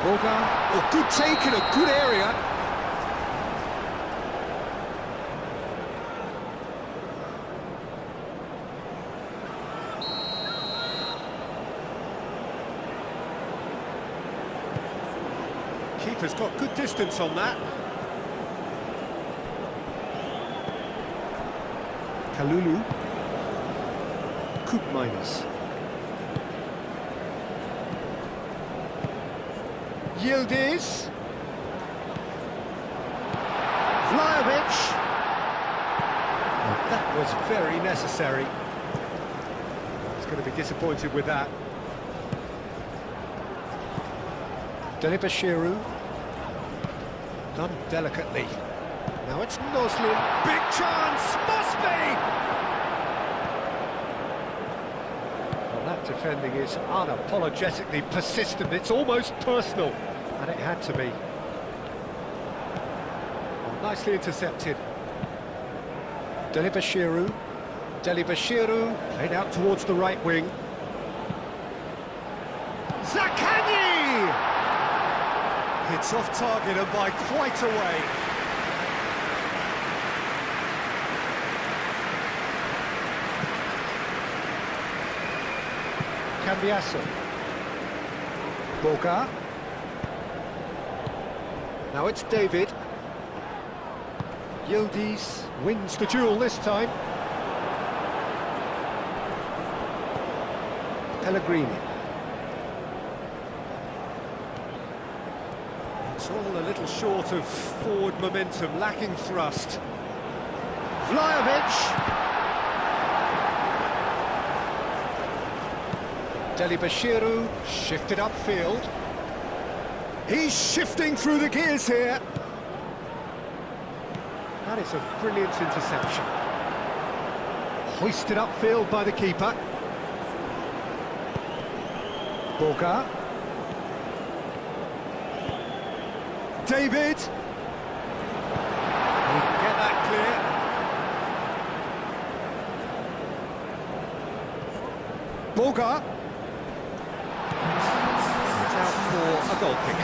Borga, oh, good take in a good area. Keeper's got good distance on that. Kalulu. Koopmeiners. Yildiz. Vlahovic. Oh, that was very necessary. He's going to be disappointed with that. Delibashiru. Done delicately. Now it's Noslin. Big chance! Must be! Well, that defending is unapologetically persistent. It's almost personal. And it had to be. Oh, nicely intercepted. Delibashiru. Delibashiru. Played out towards the right wing. Zaccagni! It's off target and by quite a way. Cambiasso. Borga. Now it's David. Yildiz wins the duel this time. Pellegrini. It's all a little short of forward momentum, lacking thrust. Vlahovic. Delibashiru shifted upfield. He's shifting through the gears here. That is a brilliant interception. Hoisted upfield by the keeper. Borga. David. He can get that clear. Borga. It's out for a goal kick.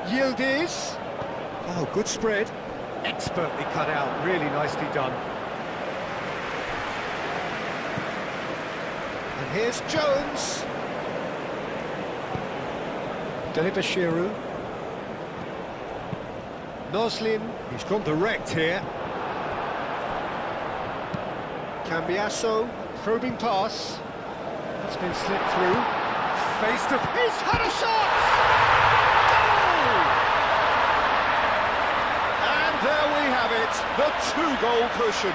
Yildiz. Oh, good spread. Expertly cut out, really nicely done. And here's Jones. Delibashiru. Noslin, he's gone direct here. Cambiasso, probing pass. It's been slipped through. Face to face, had a shot! Goal! And there we have it, the two-goal cushion.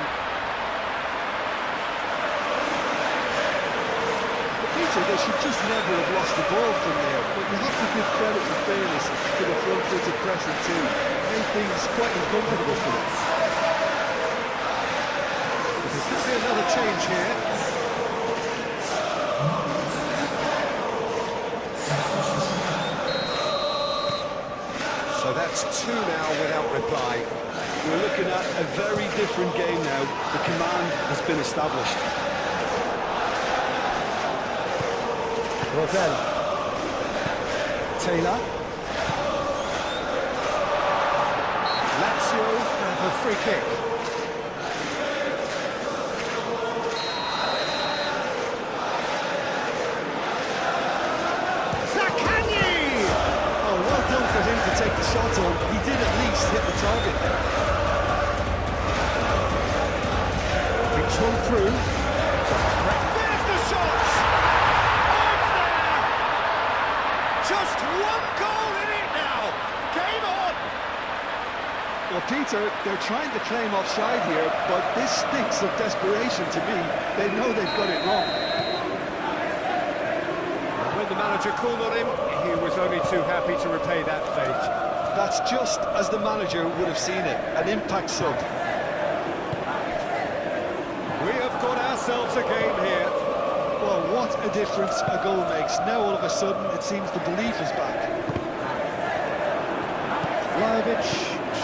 Peter, they should just never have lost the ball from there, but you have to give credit and fairness to the front-footed pressing team. Made things quite uncomfortable for them. There could be another change here. So that's two now without reply. We're looking at a very different game now. The command has been established. Rosell. Taylor. Lazio have a free kick. Zaccagni! Oh, well done for him to take the shot on. He did at least hit the target. It's run through. There's the shot! Just one goal in it now. Game on. Well, Peter, they're trying to claim offside here, but this stinks of desperation to me. They know they've got it wrong. When the manager called on him, he was only too happy to repay that fate. That's just as the manager would have seen it, an impact sub. We have got ourselves a game here. Well, what a difference a goal makes. Now all of a sudden it seems the belief is back. Vlahovic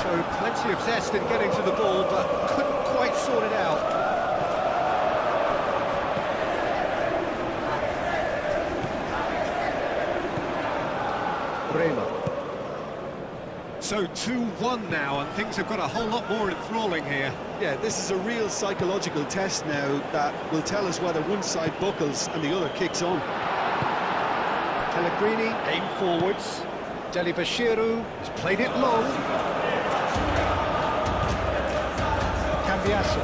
showed plenty of zest in getting to the ball, but couldn't quite sort it out. Bremer. So 2-1 now, and things have got a whole lot more enthralling here. Yeah, this is a real psychological test now that will tell us whether one side buckles and the other kicks on. Pellegrini aimed forwards. Delibashiru has played it low. Cambiasso.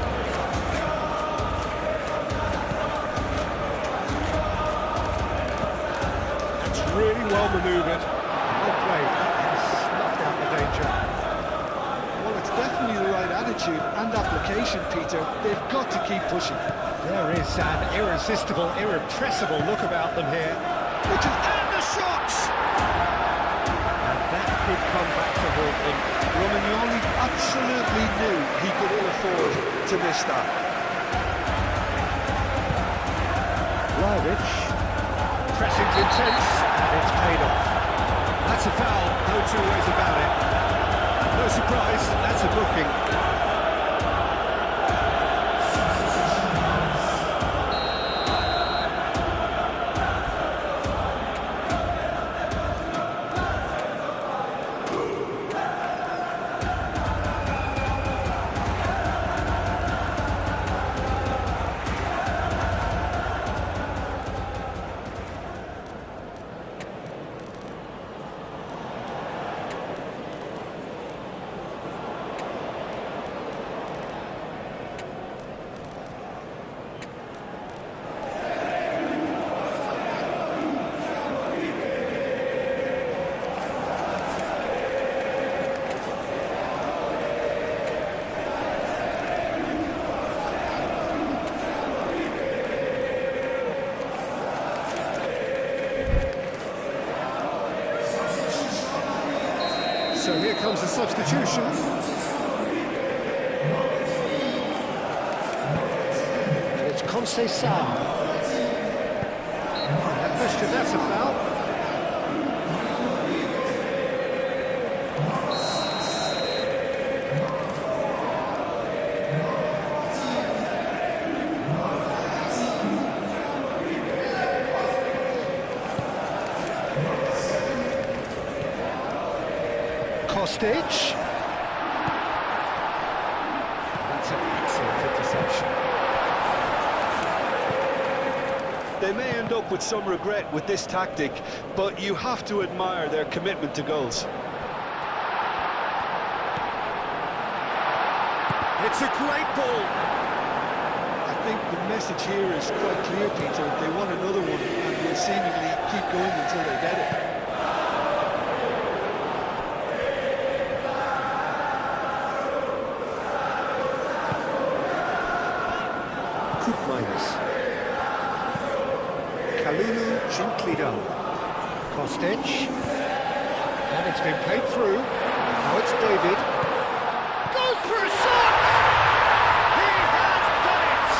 That's really well manoeuvred. Well played. Snuffed out the danger. Well, it's definitely the right attitude and application, Peter. They've got to keep pushing. There is an irresistible, irrepressible look about them here. And the shots! And that could come back to haunt them. Romagnoli absolutely knew he could ill afford to miss that. Vlahovic. Pressing's intense, and it's paid off. That's a foul, no two ways about it. No surprise, that's a booking. So here comes the substitution. And it's Conceição. No question, that's a foul. Kostic. That's an excellent interception. They may end up with some regret with this tactic, but you have to admire their commitment to goals. It's a great ball. I think the message here is quite clear, Peter. They want another one and will seemingly keep going until they get it. Minus. Kalulu gently done. Kostic. And it's been played through. Now it's David. Goes for a shot! He has done it!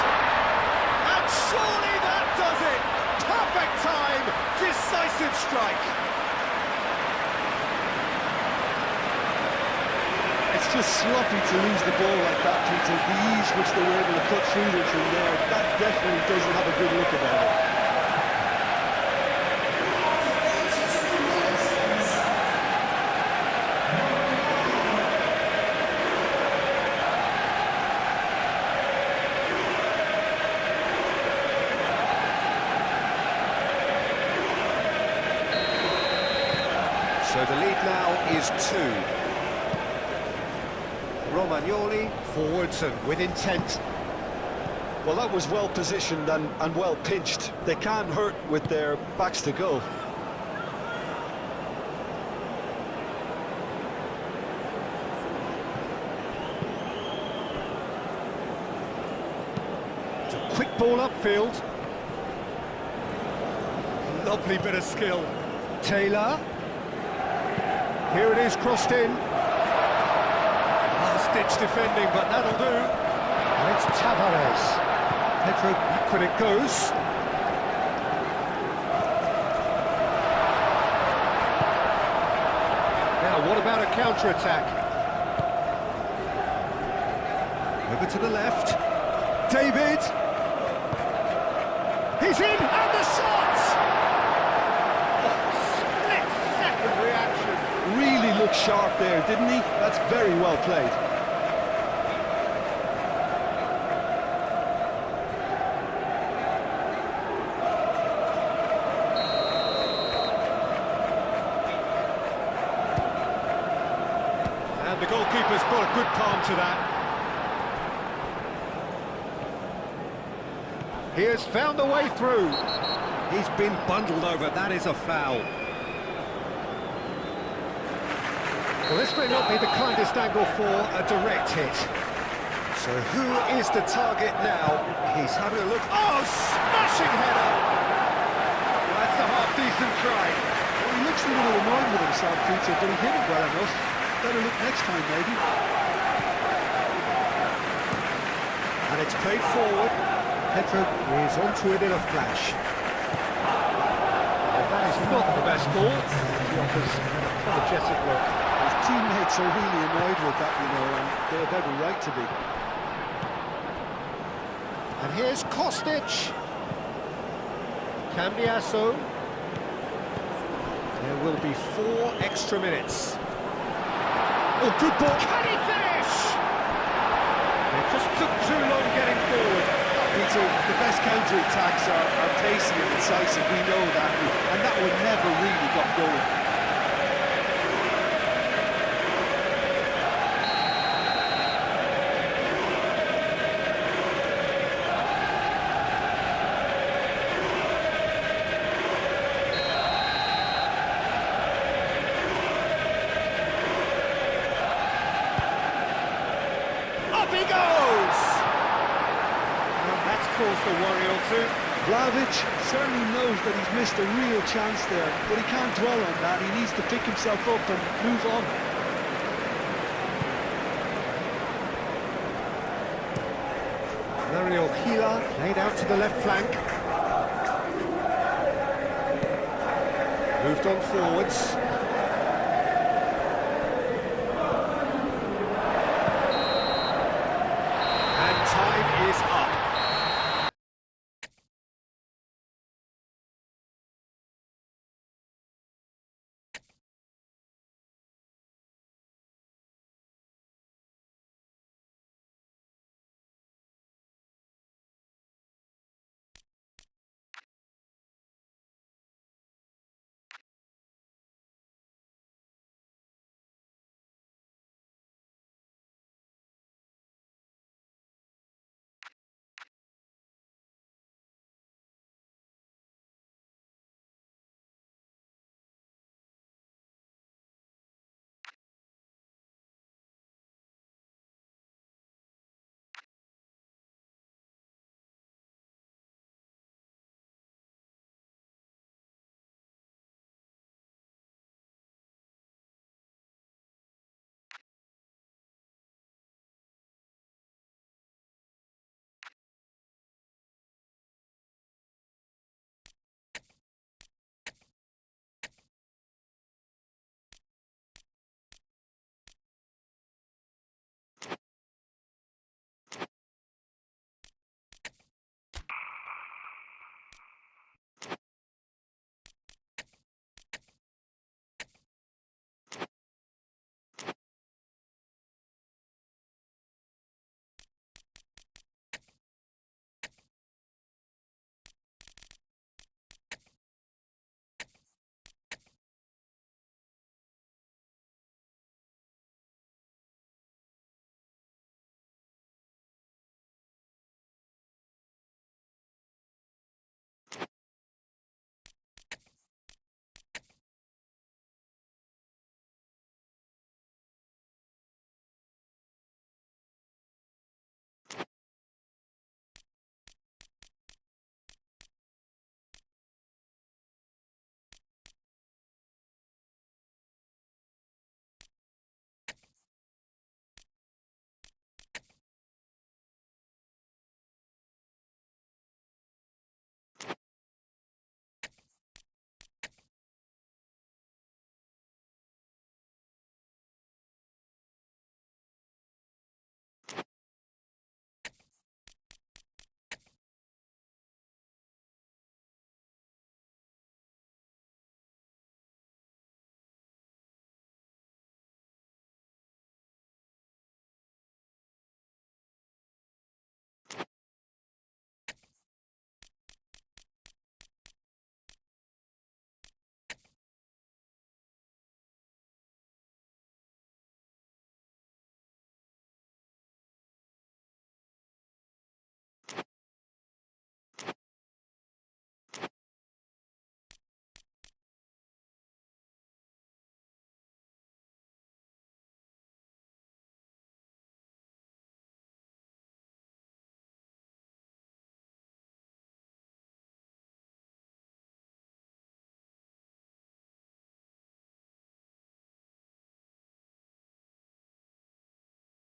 And surely that does it! Perfect time, decisive strike. It's just sloppy to lose the ball like that, Peter. The ease which they were able to cut through them from there, that definitely doesn't have a good look about it. So the lead now is 2. Romagnoli forwards and with intent. Well, that was well positioned and well pinched. They can't hurt with their backs to goal. It's a quick ball upfield. Lovely bit of skill. Taylor. Here it is, crossed in. Last-ditch defending, but that'll do. And it's Tavares. Pedro, back when it goes. Now, what about a counter-attack? Over to the left. David. He's in, and the shot! Split-second reaction. Really looked sharp there, didn't he? That's very well played. And the goalkeeper's brought a good palm to that. He has found a way through. He's been bundled over. That is a foul. Well, this may not be the kindest angle for a direct hit. So who is the target now? He's having a look. Oh, smashing header! That's a half-decent try. Well, he looks a little annoyed with himself, Peter, but he hit it well enough. Better look next time, maybe. And it's played forward. Pedro is onto it in a flash. Well, that is not the best ball. He offers an apologetic look. His teammates are really annoyed with that, you know, and they have every right to be. And here's Kostic. Cambiasso. There will be 4 extra minutes. Oh, good ball. Can he finish? It just took too long getting forward. Peter, the best counter-attacks are pacey and incisive, we know that, and that one never really got going. Up he goes! Well, that's caused a worry or two. Vlahovic certainly knows that he's missed a real chance there, but he can't dwell on that. He needs to pick himself up and move on. Mario Gila laid out to the left flank. Moved on forwards.